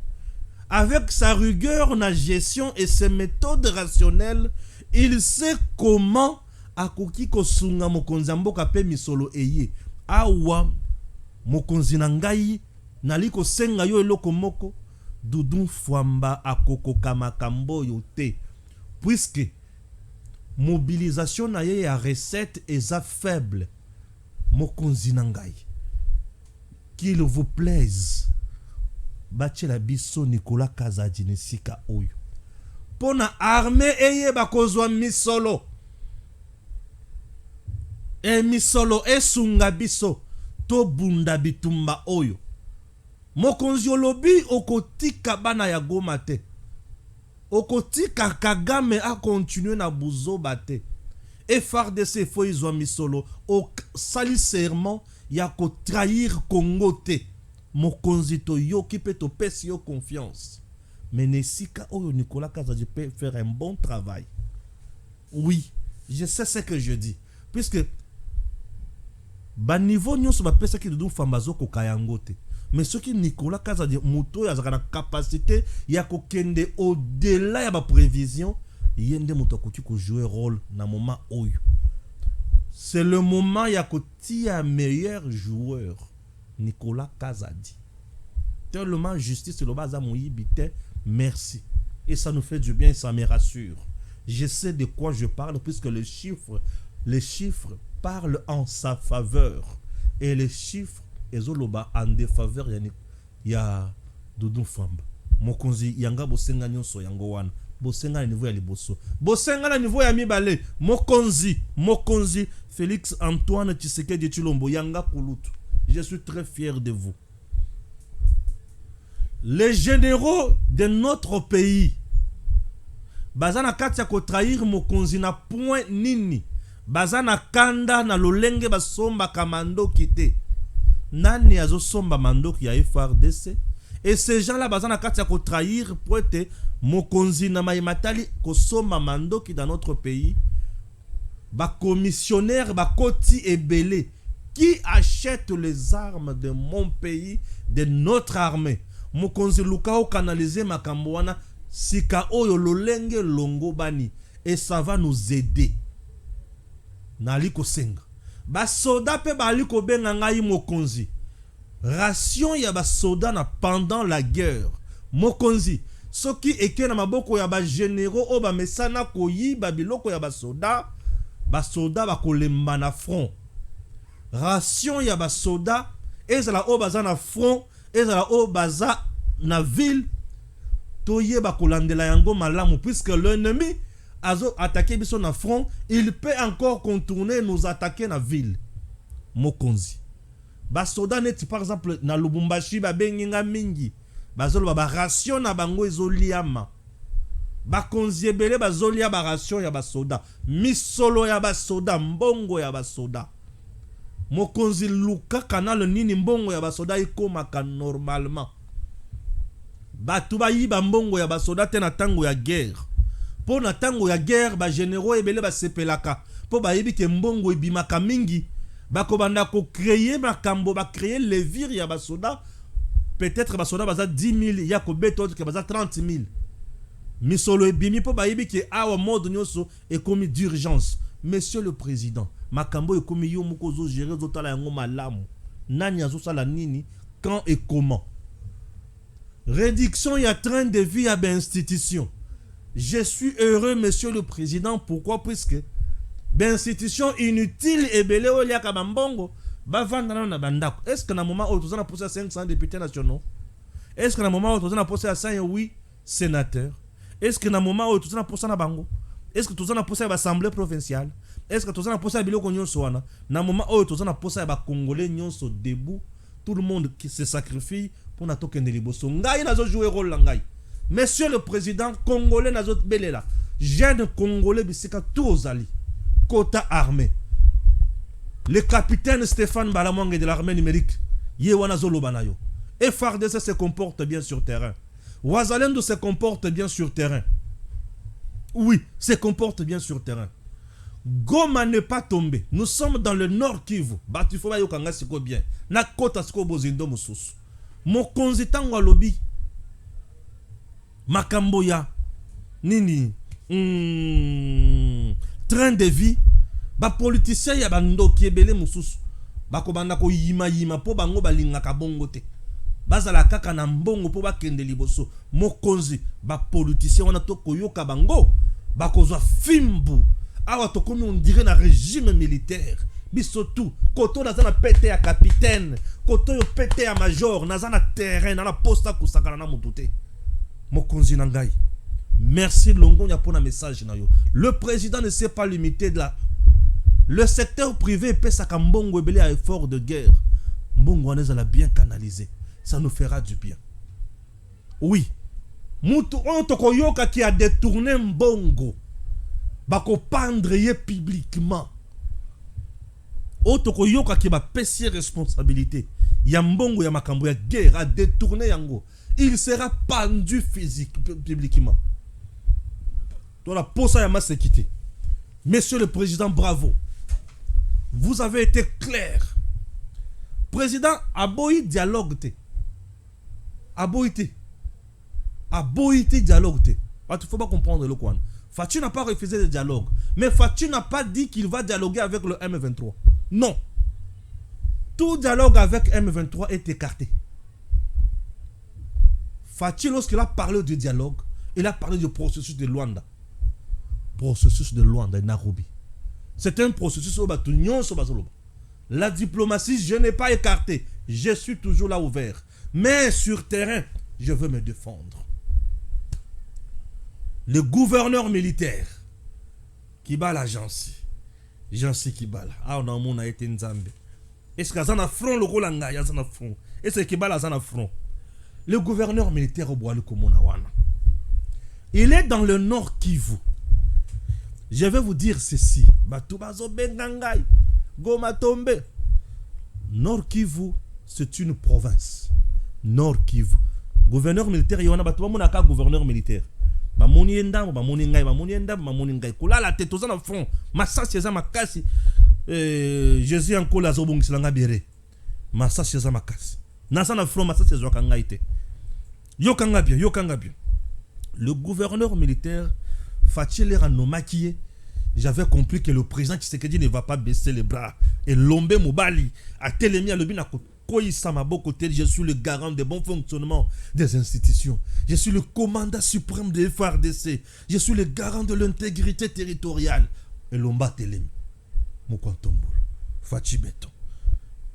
Avec sa rigueur na gestion et ses méthodes rationnelles, il sait comment akoki kosunga mokonzi mboka pe misolo eye. Awa mokonzi na ngai nali ko senga yo eloko moko Doudou Fwamba akoko kamakambo yo te. Puisque mobilisation na ye ya recette est faible. Mokonzi na ngai. Qu'il vous plaise. Bachela biso Nicolas Kazadi nesika oyo. Pona armée eye bakozwa misolo. E misolo esunga biso to bunda bitumba oyo. Mokonzi olobi okotika bana ya Goma te. okotika Kagame a continuer na buzo bate. Et FARDC faut ils ont mis solo au sali serment ya ko trahir Congo te. Mokonzito yo qui peut te pèse yo confiance. Mais Nesika Oyo Nicolas Kazadi peut faire un bon travail. Oui, je sais ce que je dis. Puisque ba niveau nyonso ba pesa ki dudu fambazo ko kayango te. Mais ce qui Nicolas Kazadi muto ya zaka na capacité ya ko kende au-delà ya ba prévision, yende muto ko jouer rôle na moment oyo. C'est le moment ya ko tia meilleur joueur Nicolas Kazadi. Tellement justice le baza moyibite, merci. Et ça nous fait du bien, ça me rassure. Je sais de quoi je parle puisque les chiffres parlent en sa faveur. Et les chiffres, ezoloba en défaveur ya Doudou Famba. Mokonzi yanga bosenga nyonso yango wana. Bosenga na niveau ya liboso. Bosenga na niveau ya mibale. Mokonzi Félix Antoine Tshisekedi Tshilombo yanga kulutu. Je suis très fier de vous. Les généraux de notre pays bazana katia ko trahir mokonzi na point nini bazana kanda na lolenge basomba kamando kite nani azo somba mando ki ya FARDC et ces gens là bazana katia ko trahir pour être mokonzi na maimatali ko somba mando ki dans notre pays ba commissionnaire ba koti ebele qui achète les armes de mon pays, de notre armée. Mokonzi Lukao canaliser makambo wana sika oyo lolenge longo bani et ça va nous aider. Naliko senga. Ba soda pe baliko benga ngai mokonzi. Ration ya ba soda na pendant la guerre. Mokonzi soki eke na maboko ya ba généraux o ba mesana koyi ba biloko ya ba soda ba kolemba na front. Ration ya ba soda ezala o baza na front ezala o baza na ville toye ba kolandela yango malamu puisque l'ennemi azo attaquer biso na front il peut encore contourner nous attaquer na ville. Mokonzi ba soda neti par exemple na Lubumbashi ba benginga mingi bazolo ba ration na bango ezoliama ba konzi ebele bazolia ba ration ya ba soda misolo ya ba soda mbongo ya ba soda. Mokonzi Luka kanal nini mbongo ya basoda ikomaka normalement. Batu bayiba mbongo ya basoda te na tango ya guerre. Po na tango ya guerre ba généraux ebele ba sepelaka. Po bayibi ke mbongo ebimaka mingi. Bako banda ko créer makambo ba créer levire ya basoda. Peut-être basoda baza 10 000 ya ko beto ke baza 30 000. Misolo ebimi po bayibi ke awa mode nyoso ekomi d'urgence. Monsieur le Président, makambo ekomi yo moko zo gérer zotala yango malamu. Nani azosala nini, quand et comment. Réduction ya train de vie à institution. Je suis heureux, Monsieur le Président. Pourquoi? Puisque institution inutile et belé o liaka bambongo ba vanda na bandako. Est-ce que na moment où tu as posé à 500 députés nationaux? Est-ce que na moment où tu as posé à 108 sénateurs? Est-ce que na moment où tu as posé à bango? Est-ce que tu as posé à l'Assemblée provinciale? Est-ce que tu as posé à Biloko Nyonso wana? Na moment où tu as posé à Congolais Nyonso debout, tout le monde qui se sacrifie pour na token de liboso. Ngai nazo jouer rôle la ngai. Monsieur le Président, Congolais nazo belela. Jeune Congolais bisika tout aux alliés. Quota armée. Le capitaine Stéphane Balamwange de l'armée numérique. Ye wana zolo banayo. Et FARDC se comporte bien sur terrain. Wazalendo se comporte bien sur terrain. Oui, se comporte bien sur terrain. Goma n'est pas tombé. Nous sommes dans le nord Kivu. Batifo yo kanga siko bien. Na kota siko bozindo mususu. Mokonzi tango lobi. Makambo ya nini? Train de vie. Ba politicien ya bando kiebele mususu. Bako banda ko yima po bango balinga kabongo te. Bazala kaka na mbongo po bakende liboso. Mokonzi ba politicien wana to koyoka bango. Bakozwa fimbu. Awa to komi on dirait na régime militaire. Bisotu koto na zana pété ya capitaine, koto yo pété ya major, na zana terrain na la posta kusakana na mutute. Mokonzi nangai. Merci Longo nya pona message na yo. Le président ne s'est pas limité de la. Le secteur privé paie sa kambongo ebele à effort de guerre. Mbongo aneza la bien canalisé. Ça nous fera du bien. Oui. mutu oyo tokoyoka qui a détourné mbongo bako pendre ye publiquement oyo tokoyoka qui ba pesi responsabilité ya mbongo ya makambo ya guerre a détourné yango, il sera pendu publiquement. Dans la poste à ma sécurité. Monsieur le Président, bravo. Vous avez été clair. Président, aboyi dialogue te. Aboyi dialogue te. Il ne faut pas comprendre le quoi. Fatou n'a pas refusé le dialogue. Mais Fatou n'a pas dit qu'il va dialoguer avec le M23. Non. Tout dialogue avec M23 est écarté. Fatou, lorsqu'il a parlé du dialogue, il a parlé du processus de Luanda. Processus de Luanda et Nairobi. C'est un processus où la diplomatie, je n'ai pas écarté. Je suis toujours là ouvert. Mais sur terrain, je veux me défendre. Le gouverneur militaire qui bat l'agence. Jansi qui bat là. Ah, on a été Nzambe. Est-ce qu'il y a un front le rôle en Est-ce qu'il y a un front? Le gouverneur militaire au Boalu Komonawana. Il est dans le nord Kivu. Je vais vous dire ceci. Nord Kivu, c'est une province. Nord Kivu. Gouverneur militaire, il y a un gouverneur militaire. Jésus encore la zobong silanga bere. Massa cheza makasi. Nasa na front massa cheza kangaite. Yokanga bien. Le gouverneur militaire Fatih a nous maquillé. J'avais compris que le président Tshisekedi ne va pas baisser les bras. Et Lombe Mobali a télémi à l'obina je suis le garant du bon fonctionnement des institutions. Je suis le commandant suprême des FARDC. Je suis le garant de l'intégrité territoriale. Et Lomba télémi. Mokwantombolo. Fatih Beton.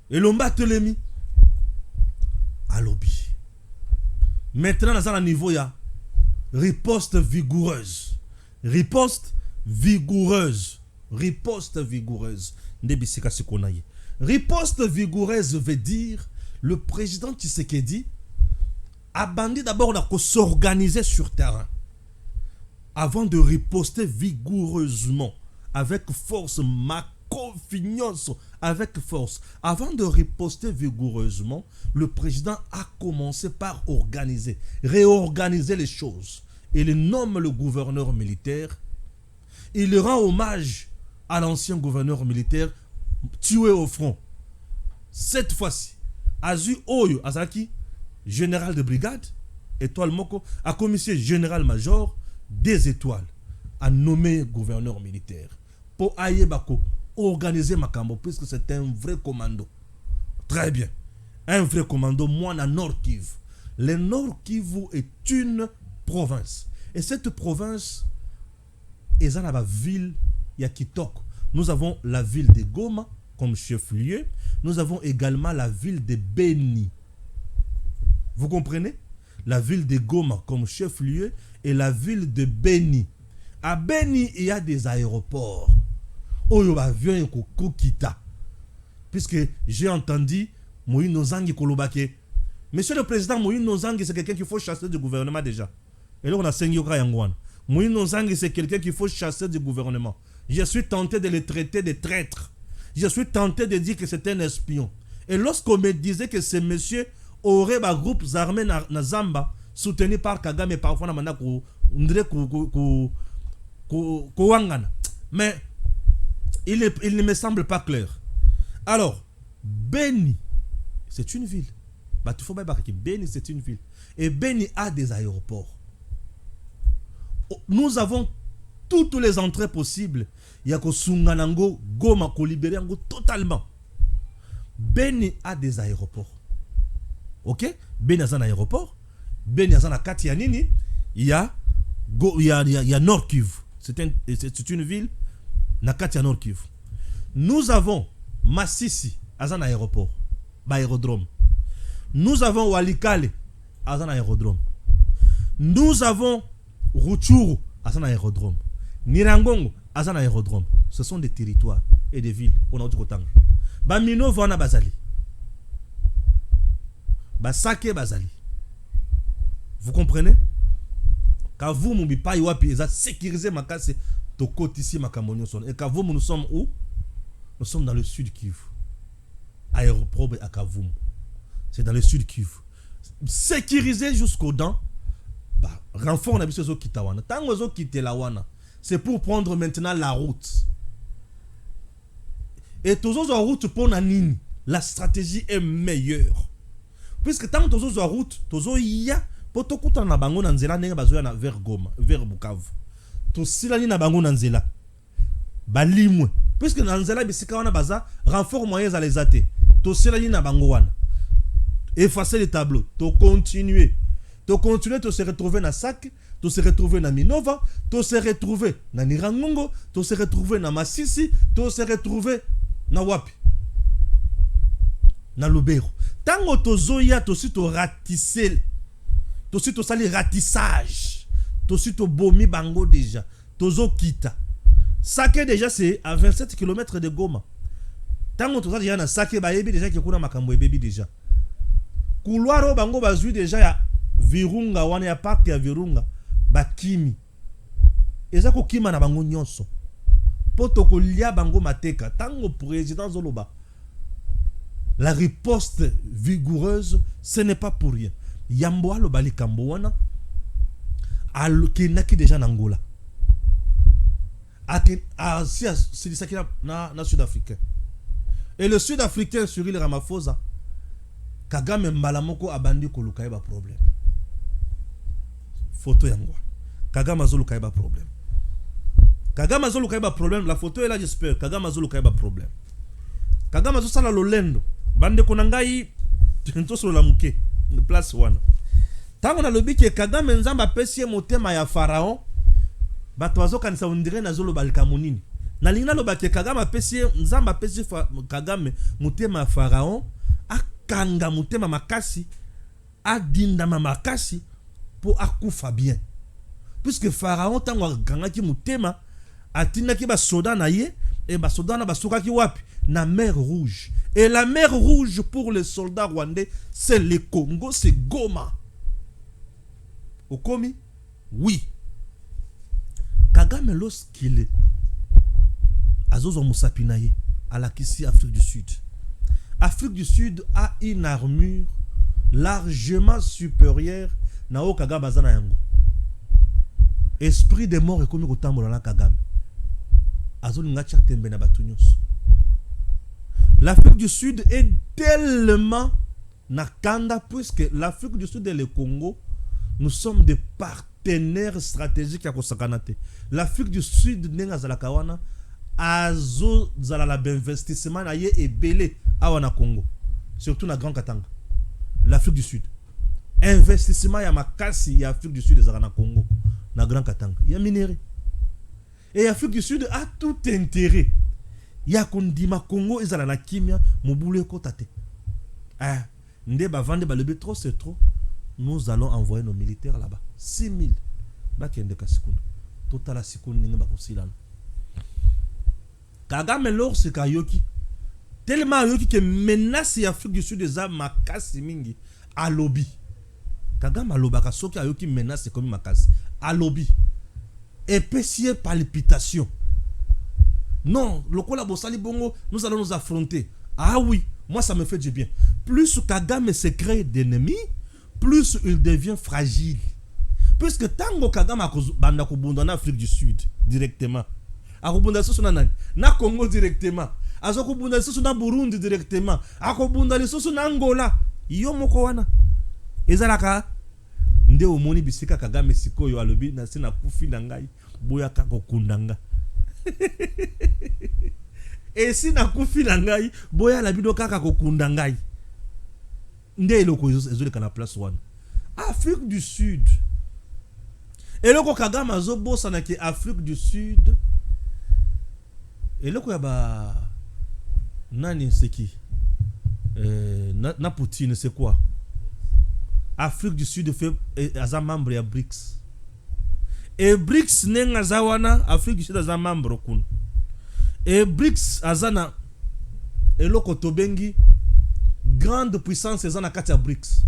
Et Lomba télémi. À lobby. Maintenant, dans un niveau, il y a riposte vigoureuse. Riposte vigoureuse. Riposte vigoureuse veut dire le président Tshisekedi a bandé d'abord de s'organiser sur terrain avant de riposter vigoureusement avec force, ma confiance avec force. Avant de riposter vigoureusement, le président a commencé par réorganiser les choses. Il nomme le gouverneur militaire. Il rend hommage à l'ancien gouverneur militaire tué au front. Cette fois-ci, Azu Oyo Azaki, général de brigade, étoile Moko, a commissaire général-major des étoiles, a nommé gouverneur militaire. Pour Ayebako, organiser Makambo, puisque c'est un vrai commando. Très bien. Un vrai commando, moi, à Nord Kivu. Le Nord Kivu est une province. Et cette province, est dans la ville Yakitok. Nous avons la ville de Goma comme chef-lieu. Nous avons également la ville de Beni. Vous comprenez? La ville de Goma comme chef-lieu et la ville de Beni. À Beni, il y a des aéroports. Oyo avion Kokita. Puisque j'ai entendu Moïse Nozangi Kolobake. Monsieur le président, Moïse Nozangi, c'est quelqu'un qu'il faut chasser du gouvernement déjà. Et là, on a Sengyokra Yangwan. Moïse Nozangi, c'est quelqu'un qu'il faut chasser du gouvernement. Je suis tenté de le traiter de traître. Je suis tenté de dire que c'est un espion. Et lorsqu'on me disait que ce monsieur aurait des groupes armés na Zamba, soutenus par Kagame et parfois na mais il ne me semble pas clair. Alors, Beni, c'est une ville. Beni, c'est une ville. Et Beni a des aéroports. Nous avons toutes les entrées possibles. Il y a que Sunganango, Goma, Koliberiango, totalement. Beni a des aéroports. Ok? Beni a un aéroport. Beni a un Katianini. Il y a Nord Kivu. C'est une ville. Nakatia Nord Kivu. Nous avons Massissi, à un aéroport. Aérodrome. Nous avons Walikale, à un aérodrome. Nous avons Rutshuru, à un aérodrome. Nirangongo, à un aérodrome. Ce sont des territoires et des villes. On a tout Bamino Vana Bazali. Basake Bazali. Vous comprenez? Kavumu bipai wapi eza sécurisé makasi to côté ici makambo nyonso. Et Kavumu nous sommes où? Nous sommes dans le sud Kivu. Aéroport à Kavumu. C'est dans le sud Kivu. Sécurisé jusqu'aux dents. Bah, renfort on a vu ce zo kitawana. Tango zo quitter la wana. C'est pour prendre maintenant la route. Et tous la route pour Nanini, la stratégie est meilleure. Puisque tant que tous la route, tous ya pour tout couper na bango nanzela nenga bazoya na vers Goma, vers Bukavu. Tous silani na bango nanzela. Balimwe. Puisque nanzela bisika wana baza renfort moyen za les athées. Tous silani na bango wana. Effacer les tableaux, to continuer. To continuer, to se retrouver na Sac, to se retrouver na Minova, to se retrouver na Nirangongo, to se retrouver na Masisi, to se retrouver na Wapi. Na Lubero. Tango to zoya, to si to ratisser, to si to sali ratissage, to si to bomi bango déjà, to zo kita. Saké déjà c'est à 27 km de Goma. Tango to sa déjà na Saké ba yebi déjà ki kuna makambo ebebi déjà. Couloir bango bazui déjà ya Virunga wana ya parc ya Virunga bakimi. Eza ko kima na bango nyonso. Poto ko lia bango mateka tango président Zoloba. La riposte vigoureuse, ce n'est pas pour rien. Yamboa lo bali kambo wana alkenaki déjà na Angola. C'est ça qui na Sud-Africain. Et le Sud-Africain Cyril Ramaphosa Kagame mbalamoko abandi koluka eba problème. Photo yango. Kagame azoluka eba problème. Kagame azoluka eba problème. La photo est là, j'espère. Kagame azoluka eba problème. Kagame azosala lolendo. Bande konangai ntoso la muke. Place wana. Tango na lobi ke Kagame nzamba pesi motema ya Pharaon. Bato azokanisa ondire na zolo balika munini. Na lingina loba ke Kagame pesi nzamba pesi Kagame motema ya Pharaon. Kanga mutema makasi adinda makasi pour akufa bien, puisque Pharaon tango kanga ki mutema atina ki ba soda na ye et ba soda na ba soka ki wapi na mer Rouge. Et la mer Rouge pour les soldats rwandais c'est le Congo, c'est Goma. Okomi? Oui. Kagame lorsqu'il est azozo musapina ye à la Kisi Afrique du Sud. Afrique du Sud a une armure largement supérieure na o Kagame azana yango. Esprit de mort ekomi kotambola na Kagame. Azoli ngacha tembe na batunyos. L'Afrique du Sud est tellement nakanda puisque l'Afrique du Sud et le Congo, nous sommes des partenaires stratégiques à kosakanate. L'Afrique du Sud nenga zalaka wana azo zalala d'investissement na ye ebele awana Congo, surtout na Grand Katanga. L'Afrique du Sud, investissement ya makasi ya Afrique du Sud ezala na Congo na Grand Katanga ya minéré. Et l'Afrique du Sud a tout intérêt ya kondima Congo ezala na kimia mobulu ekotate. Nde ba vande ba lebi trop c'est trop. Nous allons envoyer nos militaires là-bas. 6000 bakende kasikuna. Total sikuna ninga ba kusilana. Kagame lors kayoki tellement yoki que menace Afrique du Sud des armes makasi mingi à lobby. Kagame alobaka soki ayoki menace comme makasi à lobby. Épaissir palpitation. Non, le kola bosali bongo, nous allons nous affronter. Ah oui, moi ça me fait du bien. Plus Kagame se crée d'ennemis, plus il devient fragile. Puisque tango Kagame banda ko bunda en Afrique du Sud directement. Akobunda soso na Congo directement. Azokobunda soso na Burundi directement. Akobunda soso na Angola. Yo moko wana. Ezalaka nde omoni bisika Kagame sikoyo alobi na sina kufi na ngai boya kako kundanga. Et si na kufi na ngai boya la bido kaka kokunda ngai. Nde eloko ezoleka na place wana. Afrique du Sud. Eloko Kagame azobosa na ke Afrique du Sud. Eloko ya ba nani c'est qui? Na Poutine c'est quoi? Afrique du Sud fait aza membre ya BRICS. Et BRICS nenga zawana Afrique du Sud aza membre kun. Et BRICS azana eloko tobengi grande puissance ezana kati ya BRICS.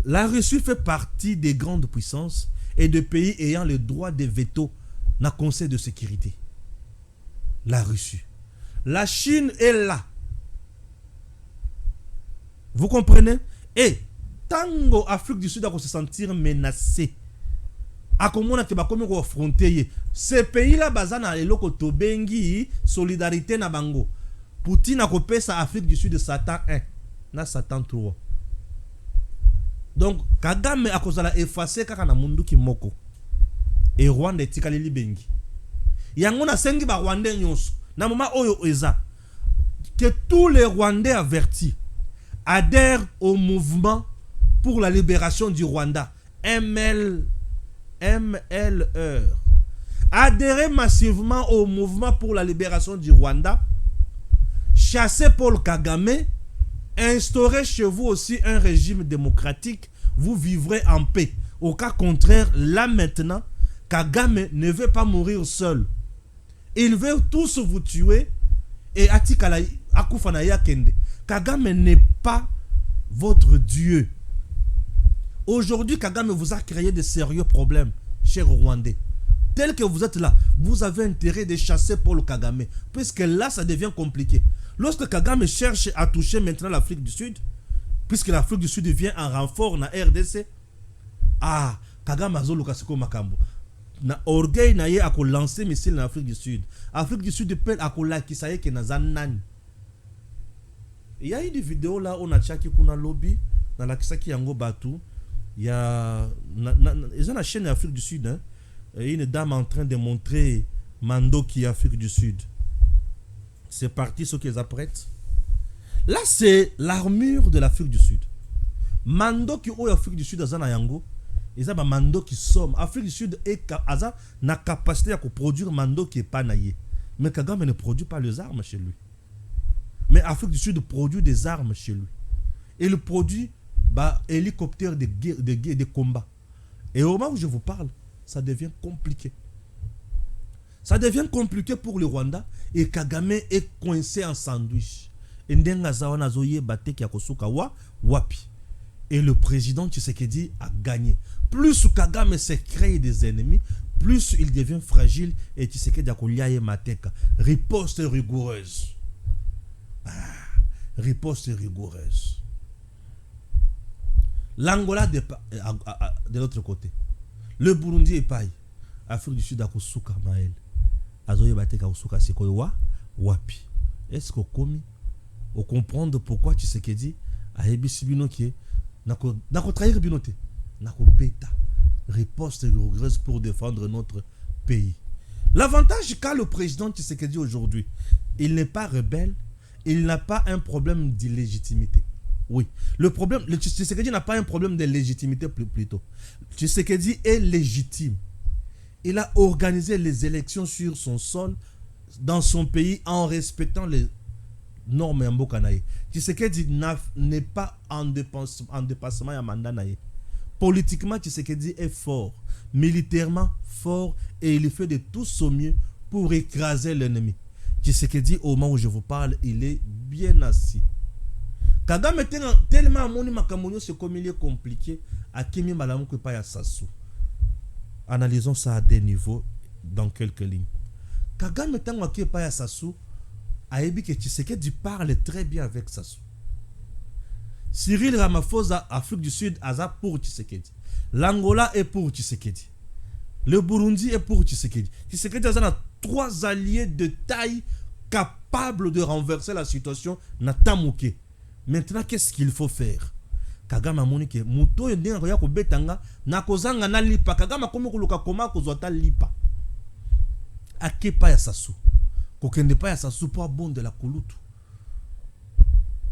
La Russie fait partie des grandes puissances et de pays ayant le droit de veto dans le Conseil de sécurité. La Russie. La Chine est là. Vous comprenez? Et tango Afrique du Sud va se sentir menacée. A comment on va comment affronter ces pays-là bazana eloko tobengi solidarité na bango. Poutine a coupé sa Afrique du Sud de Satan 1 na Satan 3. Donc Kagame a cause la effacer kaka na mundu ki moko. Et Rwanda etikali libengi. Yango na sengi ba Rwandais nyonso. Na moment oyo eza que tous les Rwandais avertis adhèrent au mouvement pour la libération du Rwanda, MLR. Adhérez massivement au mouvement pour la libération du Rwanda. Chassez Paul Kagame. Instaurez chez vous aussi un régime démocratique. Vous vivrez en paix. Au cas contraire, là maintenant, Kagame ne veut pas mourir seul. Il veut tous vous tuer. Et Atikala Akufanaya Kende. Kagame n'est pas votre Dieu. Aujourd'hui, Kagame vous a créé de sérieux problèmes, chers Rwandais. Tel que vous êtes là, vous avez intérêt de chasser Paul Kagame. Puisque là, ça devient compliqué. Lorsque Kagame cherche à toucher maintenant l'Afrique du Sud, puisque l'Afrique du Sud vient en renfort dans la RDC, Kagame a zolo kasiko makambo. Na orgueil na ye a lancé missile en Afrique du Sud. Afrique du Sud peut a la kisaye ke na zanani. Il y a eu des vidéos là on a tchaki kuna lobby dans la kisaki yango batu. Il y a ils ont la chaîne Afrique du Sud hein. Une dame en train de montrer Mando qui est Afrique du Sud. C'est parti ce qu'ils apprêtent. Là c'est l'armure de l'Afrique du Sud. Mando qui est Afrique du Sud à Zanayango. Ils ont Mando qui somme. Afrique du Sud a la capacité à produire Mando qui est pas naïe. Mais Kagame ne produit pas les armes chez lui. Mais Afrique du Sud produit des armes chez lui. Il produit hélicoptères de combat. Et au moment où je vous parle, ça devient compliqué. Ça devient compliqué pour le Rwanda et Kagame est coincé en sandwich. Et le président Tshisekedi a gagné. Plus Kagame s'est créé des ennemis, plus il devient fragile et Tshisekedi a koliaye mateka. Riposte rigoureuse. Riposte rigoureuse. L'Angola de l'autre côté. Le Burundi est paille. Afrique du Sud a kosuka mael. Azoye bateka kosuka sekoyo wapi. Est-ce qu'on commis au comprendre pourquoi Tshisekedi a ebisi bino qui nako trahir binote nako beta riposte rigoureuse pour défendre notre pays. L'avantage qu'a le président Tshisekedi aujourd'hui, il n'est pas rebelle, il n'a pas un problème d'illégitimité. Oui, le problème, le Tshisekedi n'a pas un problème de légitimité plutôt. Tshisekedi est légitime. Il a organisé les élections sur son sol, dans son pays, en respectant les normes Mbokanaye. Tshisekedi n'est pas en dépassement à mandat. Politiquement, Tshisekedi est fort, militairement fort, et il fait de tout son mieux pour écraser l'ennemi. Tshisekedi, au moment où je vous parle, il est bien assis. Kagame est tellement moni makamonyo c'est comme il est compliqué à Kimi Malamu que pas ya Sassou. Analysons ça à des niveaux dans quelques lignes. Kagame tellement que pas ya Sassou a ébi que Tshisekedi parle très bien avec Sassou. Cyril Ramaphosa, Afrique du Sud, aza pour Tshisekedi. L'Angola est pour Tshisekedi. Le Burundi est pour Tshisekedi. Tshisekedi a 3 alliés de taille capables de renverser la situation na Tamouké. Maintenant, qu'est-ce qu'il faut faire? Kagame a moni ke muto yende ngoya ko betanga na kozanga na lipa. Kagame komo kuluka koma kozota lipa. Akepa ya Sassou. Kokende pa ya Sassou pour bon de la kulutu.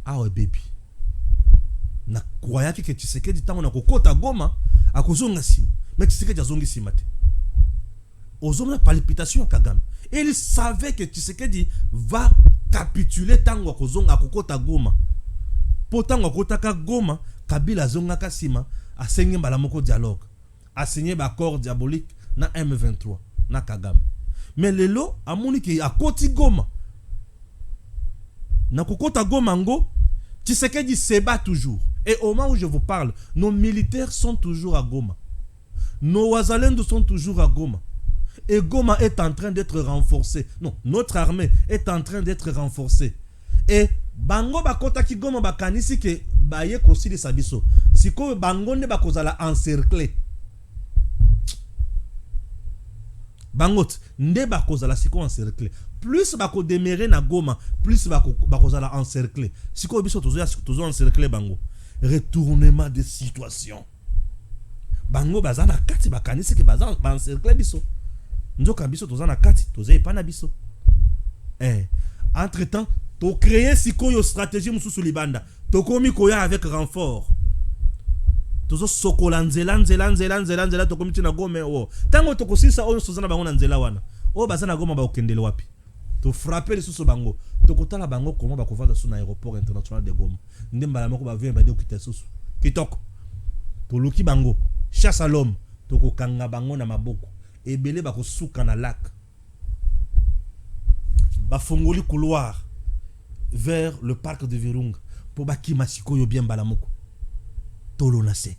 Ah ouais baby. Na kwaya ki ke Tshisekedi tango na kokota Goma akozonga sima. Mais Tshisekedi azongi sima te. Ozomna palpitation Kagame. Et il savait que Tshisekedi va capituler tango akozonga kokota Goma. Pourtant, à Goma, Kabila zonga kasima a signé balamoko dialogue, a signé accord diabolique na M23 na Kagame. Mais le lot a moni ki a koti Goma. Na kokota Goma ngo, Tshisekedi se bat toujours. Et au moment où je vous parle, nos militaires sont toujours à Goma. Nos Wazalendo sont toujours à Goma. Et Goma est en train d'être renforcée. Non, notre armée est en train d'être renforcée. Et bango bakota ki Goma bakanisi ke baye kosili sabiso. Siko bango ne bakozala encerclé. Bangot nde bakozala siko encerclé. Plus bako demere na Goma, plus bakozala encerclé. Siko biso tozo encerclé bango. Retournement de situation. Bango bazana kati bakanisi ke bazana encerclé biso. Nzoka biso toza na kati, toza epana biso. Entre temps, to créer sikoyo stratégie mususu libanda. To komi koya avec renfort. Tozo sokola nzela to komi tina Goma o. Tango to kosisa oyo sozana bango na nzela wana. O bazana Goma ba okendele wapi. To frapper les susu bango. To kotala bango comment ba kovanda sur l'aéroport international de Goma. Ndemba la moko ba vient ba de okita susu. Kitoko. To luki bango. Chasse à l'homme. To kokanga bango na maboko. Ebele bako suka na lac. Bafongoli couloir vers le parc de Virunga pour baki masiko yo bien balamoko. Tolo na se.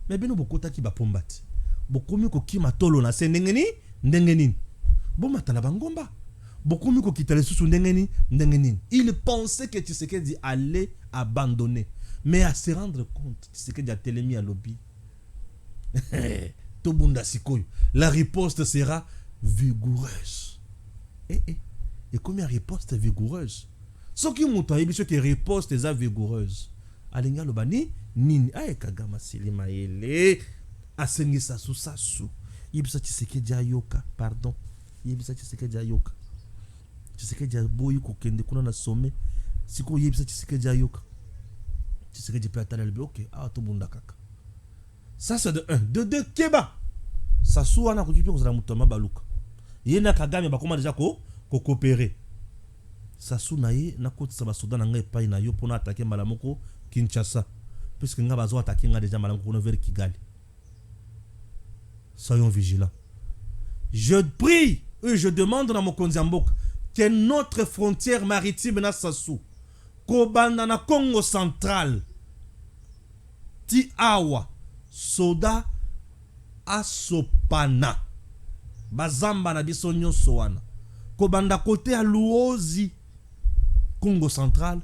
Mais bino bokota ki bapombati. Bokomi ko kima tolo na se ndengeni. Bon matala bangomba. Bokomi ko kitale susu ndengeni. Il pensait que Tshisekedi allait abandonner. Mais à se rendre compte, Tshisekedi a télémi à lobby. La riposte sera vigoureuse. Et combien de riposte vigoureuse? Ce qui m'a dit que la riposte est vigoureuse. Alinga lobani nini ay kagama silima ele asengisa susasu. Yebisa Tshisekedi ayoka, pardon. Yebisa Tshisekedi ayoka. Tshisekedi aboyi ko kende kuna na sommet. Siko yebisa Tshisekedi ayoka. Tshisekedi peut atteindre le OK. Ah to bunda kaka. Ça c'est de 1. De 2, Keba. Ça soit na kukipi kozala mutama baluka. Yena Kagame bakoma déjà ko coopérer. Ça sou na ye na kotisa basoda na ngai pa na yo pona attaquer malamoko Kinshasa. Puisque nga bazo attaquer nga déjà malamoko vers Kigali. Soyons vigilants. Je prie et je demande dans mon Konziamboka que notre frontière maritime na Sassou Kobanda na Congo central ti awa soda asopana bazamba na biso nyonso wana kobanda kote ya Luozi Congo central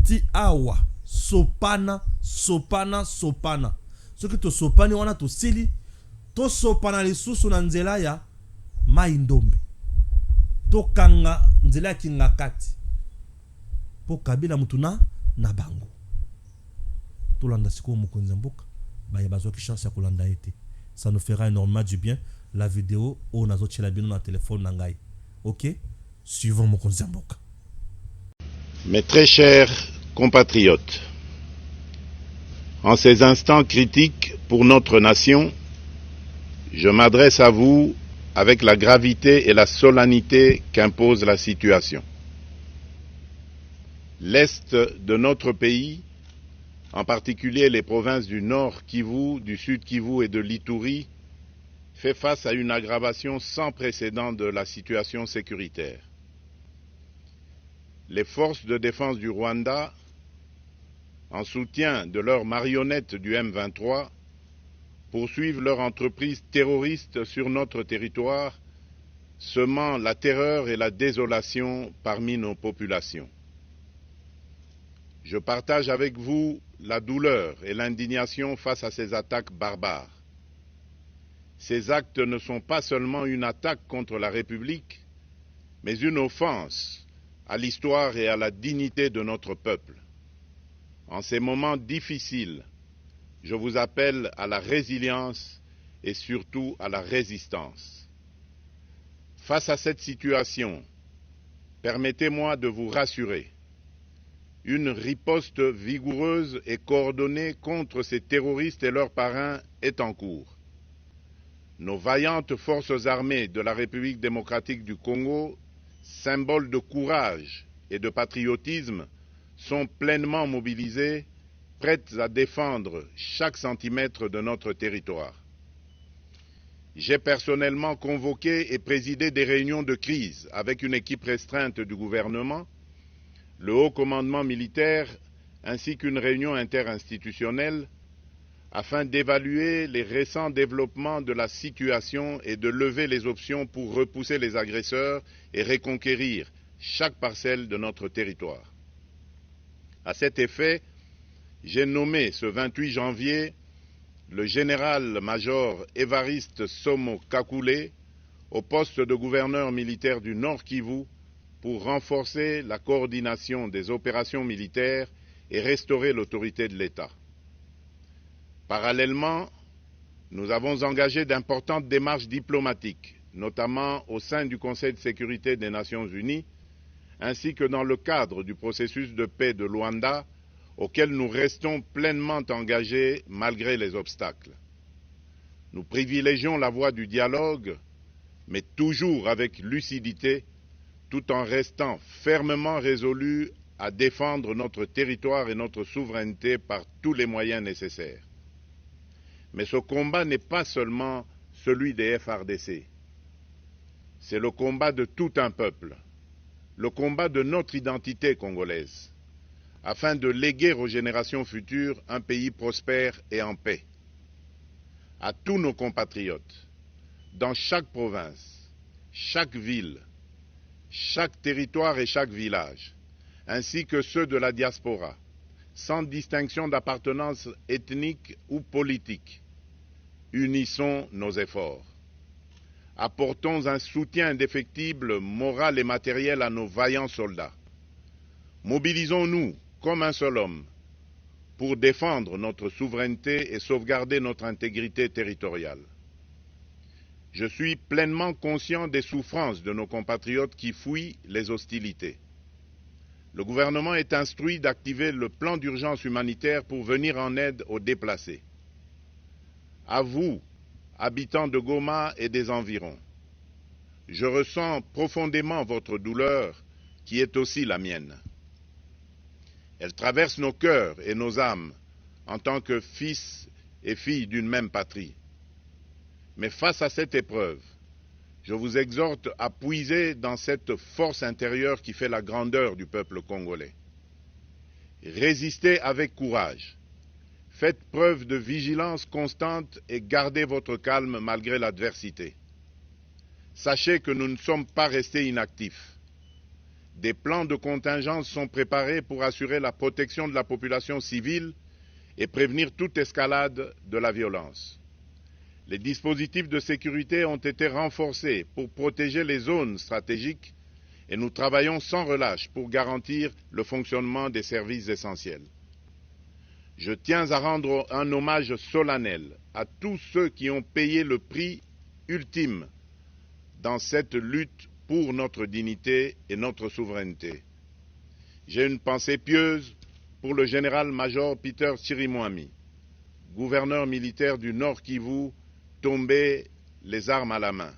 ti awa sopana soki to sopani wana to sili to sopana lisusu na nzela ya mai ndombe to kanga nzela ya kingakati po kabila mutuna na bango tolanda siko mokonzi mboka baye bazoki chance ya kolanda ete ça nous fera énormément du bien la vidéo on a zochi la bino na téléphone na ngai. OK, suivons mokonzi mboka. Mes très chers compatriotes, en ces instants critiques pour notre nation, je m'adresse à vous avec la gravité et la solennité qu'impose la situation. L'Est de notre pays, en particulier les provinces du Nord Kivu, du Sud Kivu et de l'Ituri, fait face à une aggravation sans précédent de la situation sécuritaire. Les forces de défense du Rwanda, en soutien de leurs marionnettes du M23, poursuivent leur entreprise terroriste sur notre territoire, semant la terreur et la désolation parmi nos populations. Je partage avec vous la douleur et l'indignation face à ces attaques barbares. Ces actes ne sont pas seulement une attaque contre la République, mais une offense à l'histoire et à la dignité de notre peuple. En ces moments difficiles, je vous appelle à la résilience et surtout à la résistance. Face à cette situation, permettez-moi de vous rassurer. Une riposte vigoureuse et coordonnée contre ces terroristes et leurs parrains est en cours. Nos vaillantes forces armées de la République démocratique du Congo, symboles de courage et de patriotisme, sont pleinement mobilisées, prêtes à défendre chaque centimètre de notre territoire. J'ai personnellement convoqué et présidé des réunions de crise avec une équipe restreinte du gouvernement, le haut commandement militaire ainsi qu'une réunion interinstitutionnelle afin d'évaluer les récents développements de la situation et de lever les options pour repousser les agresseurs et reconquérir chaque parcelle de notre territoire. À cet effet, j'ai nommé ce 28 janvier le général-major Évariste Somo Kakule au poste de gouverneur militaire du Nord Kivu pour renforcer la coordination des opérations militaires et restaurer l'autorité de l'État. Parallèlement, nous avons engagé d'importantes démarches diplomatiques, notamment au sein du Conseil de sécurité des Nations Unies, ainsi que dans le cadre du processus de paix de Luanda, auquel nous restons pleinement engagés malgré les obstacles. Nous privilégions la voie du dialogue, mais toujours avec lucidité, tout en restant fermement résolus à défendre notre territoire et notre souveraineté par tous les moyens nécessaires. Mais ce combat n'est pas seulement celui des FARDC. C'est le combat de tout un peuple, le combat de notre identité congolaise, afin de léguer aux générations futures un pays prospère et en paix. À tous nos compatriotes, dans chaque province, chaque ville, chaque territoire et chaque village, ainsi que ceux de la diaspora, sans distinction d'appartenance ethnique ou politique. Unissons nos efforts. Apportons un soutien indéfectible, moral et matériel à nos vaillants soldats. Mobilisons-nous comme un seul homme pour défendre notre souveraineté et sauvegarder notre intégrité territoriale. Je suis pleinement conscient des souffrances de nos compatriotes qui fuient les hostilités. Le gouvernement est instruit d'activer le plan d'urgence humanitaire pour venir en aide aux déplacés. À vous, habitants de Goma et des environs, je ressens profondément votre douleur qui est aussi la mienne. Elle traverse nos cœurs et nos âmes en tant que fils et filles d'une même patrie. Mais face à cette épreuve, je vous exhorte à puiser dans cette force intérieure qui fait la grandeur du peuple congolais. Résistez avec courage. Faites preuve de vigilance constante et gardez votre calme malgré l'adversité. Sachez que nous ne sommes pas restés inactifs. Des plans de contingence sont préparés pour assurer la protection de la population civile et prévenir toute escalade de la violence. Les dispositifs de sécurité ont été renforcés pour protéger les zones stratégiques et nous travaillons sans relâche pour garantir le fonctionnement des services essentiels. Je tiens à rendre un hommage solennel à tous ceux qui ont payé le prix ultime dans cette lutte pour notre dignité et notre souveraineté. J'ai une pensée pieuse pour le général-major Peter Chirimwami, gouverneur militaire du Nord Kivu, tombé les armes à la main.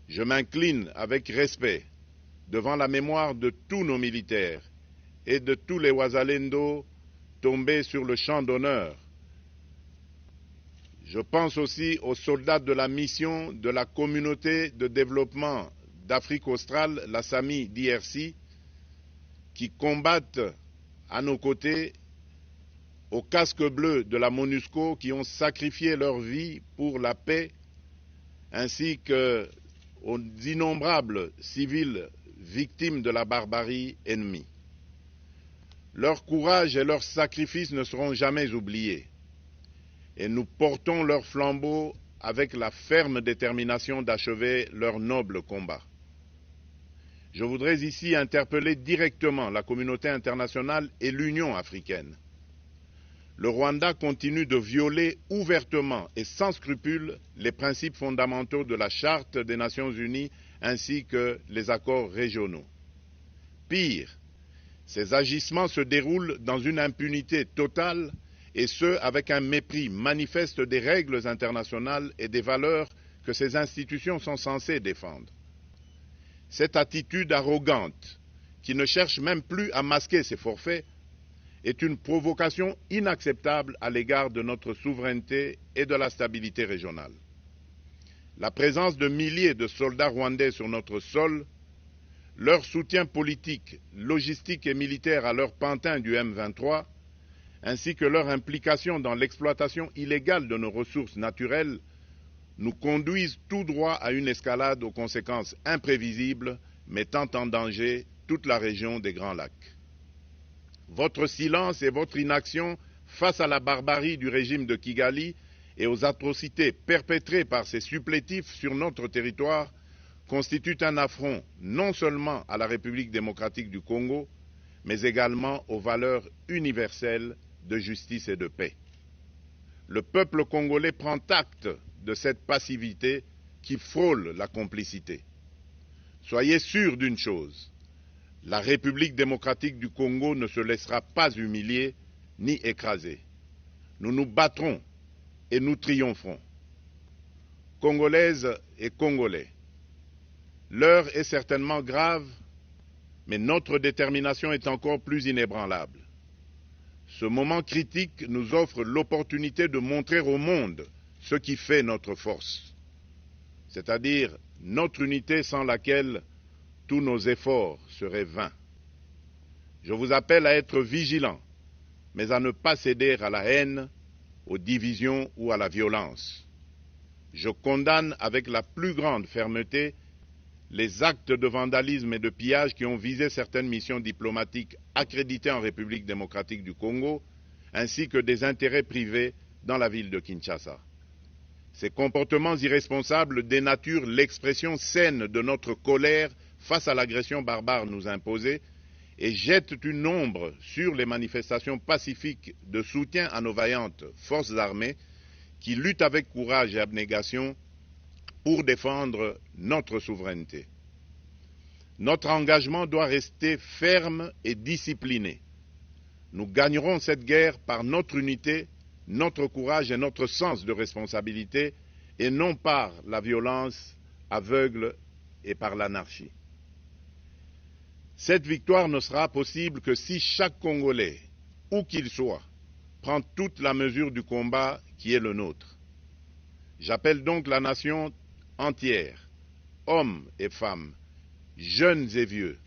Je m'incline avec respect devant la mémoire de tous nos militaires et de tous les Wazalendo tombés sur le champ d'honneur. Je pense aussi aux soldats de la mission de la communauté de développement d'Afrique australe, la SAMI DRC, qui combattent à nos côtés, aux casques bleus de la MONUSCO qui ont sacrifié leur vie pour la paix, ainsi qu'aux innombrables civils victimes de la barbarie ennemie. Leur courage et leur sacrifice ne seront jamais oubliés, et nous portons leur flambeau avec la ferme détermination d'achever leur noble combat. Je voudrais ici interpeller directement la communauté internationale et l'Union africaine. Le Rwanda continue de violer ouvertement et sans scrupule les principes fondamentaux de la Charte des Nations Unies ainsi que les accords régionaux. Pire, ces agissements se déroulent dans une impunité totale et ce, avec un mépris manifeste des règles internationales et des valeurs que ces institutions sont censées défendre. Cette attitude arrogante, qui ne cherche même plus à masquer ses forfaits, est une provocation inacceptable à l'égard de notre souveraineté et de la stabilité régionale. La présence de milliers de soldats rwandais sur notre sol, leur soutien politique, logistique et militaire à leur pantin du M23, ainsi que leur implication dans l'exploitation illégale de nos ressources naturelles, nous conduisent tout droit à une escalade aux conséquences imprévisibles, mettant en danger toute la région des Grands Lacs. Votre silence et votre inaction face à la barbarie du régime de Kigali et aux atrocités perpétrées par ses supplétifs sur notre territoire constituent un affront non seulement à la République démocratique du Congo, mais également aux valeurs universelles de justice et de paix. Le peuple congolais prend acte de cette passivité qui frôle la complicité. Soyez sûrs d'une chose, la République démocratique du Congo ne se laissera pas humilier ni écraser. Nous nous battrons et nous triompherons. Congolaises et Congolais, l'heure est certainement grave, mais notre détermination est encore plus inébranlable. Ce moment critique nous offre l'opportunité de montrer au monde ce qui fait notre force, c'est-à-dire notre unité sans laquelle tous nos efforts seraient vains. Je vous appelle à être vigilants, mais à ne pas céder à la haine, aux divisions ou à la violence. Je condamne avec la plus grande fermeté les actes de vandalisme et de pillage qui ont visé certaines missions diplomatiques accréditées en République démocratique du Congo, ainsi que des intérêts privés dans la ville de Kinshasa. Ces comportements irresponsables dénaturent l'expression saine de notre colère face à l'agression barbare nous imposée et jettent une ombre sur les manifestations pacifiques de soutien à nos vaillantes forces armées qui luttent avec courage et abnégation pour défendre notre souveraineté. Notre engagement doit rester ferme et discipliné. Nous gagnerons cette guerre par notre unité, notre courage et notre sens de responsabilité, et non par la violence aveugle et par l'anarchie. Cette victoire ne sera possible que si chaque Congolais, où qu'il soit, prend toute la mesure du combat qui est le nôtre. J'appelle donc la nation entière, hommes et femmes, jeunes et vieux,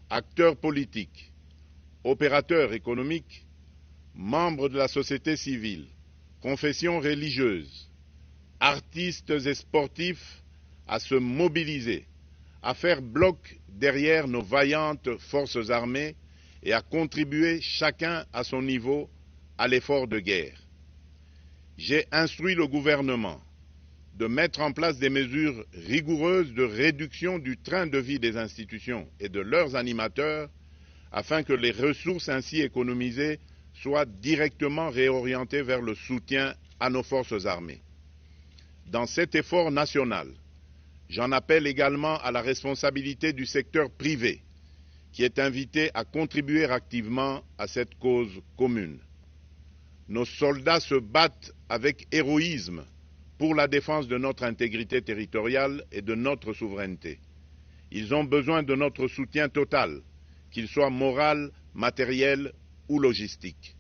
acteurs politiques, opérateurs économiques, membres de la société civile, confessions religieuses, artistes et sportifs à se mobiliser, à faire bloc derrière nos vaillantes forces armées et à contribuer chacun à son niveau à l'effort de guerre. J'ai instruit le gouvernement de mettre en place des mesures rigoureuses de réduction du train de vie des institutions et de leurs animateurs afin que les ressources ainsi économisées soient directement réorientées vers le soutien à nos forces armées. Dans cet effort national, j'en appelle également à la responsabilité du secteur privé, qui est invité à contribuer activement à cette cause commune. Nos soldats se battent avec héroïsme pour la défense de notre intégrité territoriale et de notre souveraineté. Ils ont besoin de notre soutien total, qu'il soit moral, matériel ou logistique.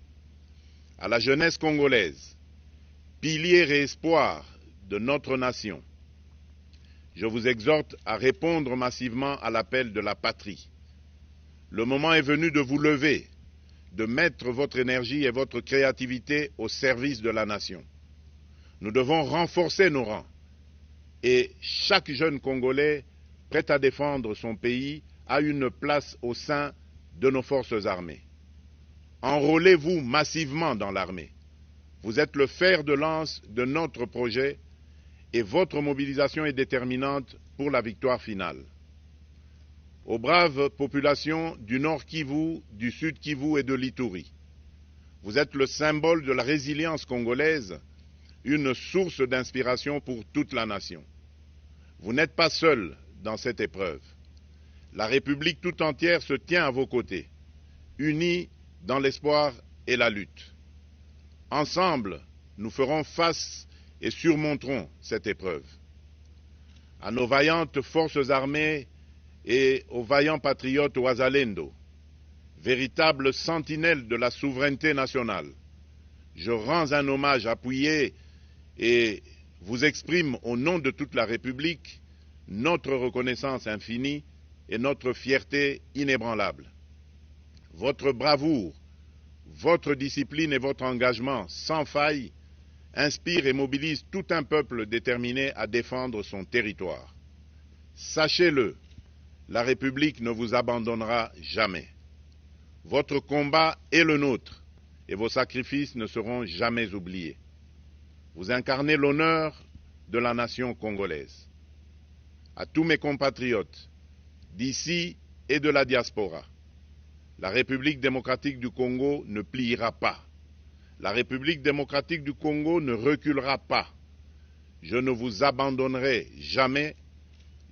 À la jeunesse congolaise, pilier et espoir de notre nation, je vous exhorte à répondre massivement à l'appel de la patrie. Le moment est venu de vous lever, de mettre votre énergie et votre créativité au service de la nation. Nous devons renforcer nos rangs et chaque jeune Congolais prêt à défendre son pays a une place au sein de nos forces armées. Enrôlez-vous massivement dans l'armée. Vous êtes le fer de lance de notre projet et votre mobilisation est déterminante pour la victoire finale. Aux braves populations du Nord Kivu, du Sud Kivu et de l'Ituri, vous êtes le symbole de la résilience congolaise, une source d'inspiration pour toute la nation. Vous n'êtes pas seuls dans cette épreuve. La République tout entière se tient à vos côtés, unis dans l'espoir et la lutte. Ensemble, nous ferons face et surmonterons cette épreuve. À nos vaillantes forces armées et aux vaillants patriotes Ouazalendo, véritables sentinelles de la souveraineté nationale, je rends un hommage appuyé et vous exprime au nom de toute la République notre reconnaissance infinie est notre fierté inébranlable. Votre bravoure, votre discipline et votre engagement sans faille inspirent et mobilisent tout un peuple déterminé à défendre son territoire. Sachez-le, la République ne vous abandonnera jamais. Votre combat est le nôtre et vos sacrifices ne seront jamais oubliés. Vous incarnez l'honneur de la nation congolaise. À tous mes compatriotes, d'ici et de la diaspora, la République démocratique du Congo ne pliera pas. La République démocratique du Congo ne reculera pas. Je ne vous abandonnerai jamais.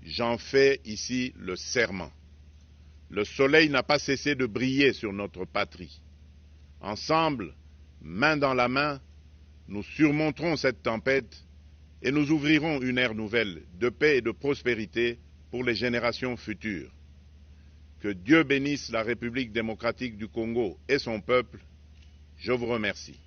J'en fais ici le serment. Le soleil n'a pas cessé de briller sur notre patrie. Ensemble, main dans la main, nous surmonterons cette tempête et nous ouvrirons une ère nouvelle de paix et de prospérité pour les générations futures. Que Dieu bénisse la République démocratique du Congo et son peuple. Je vous remercie.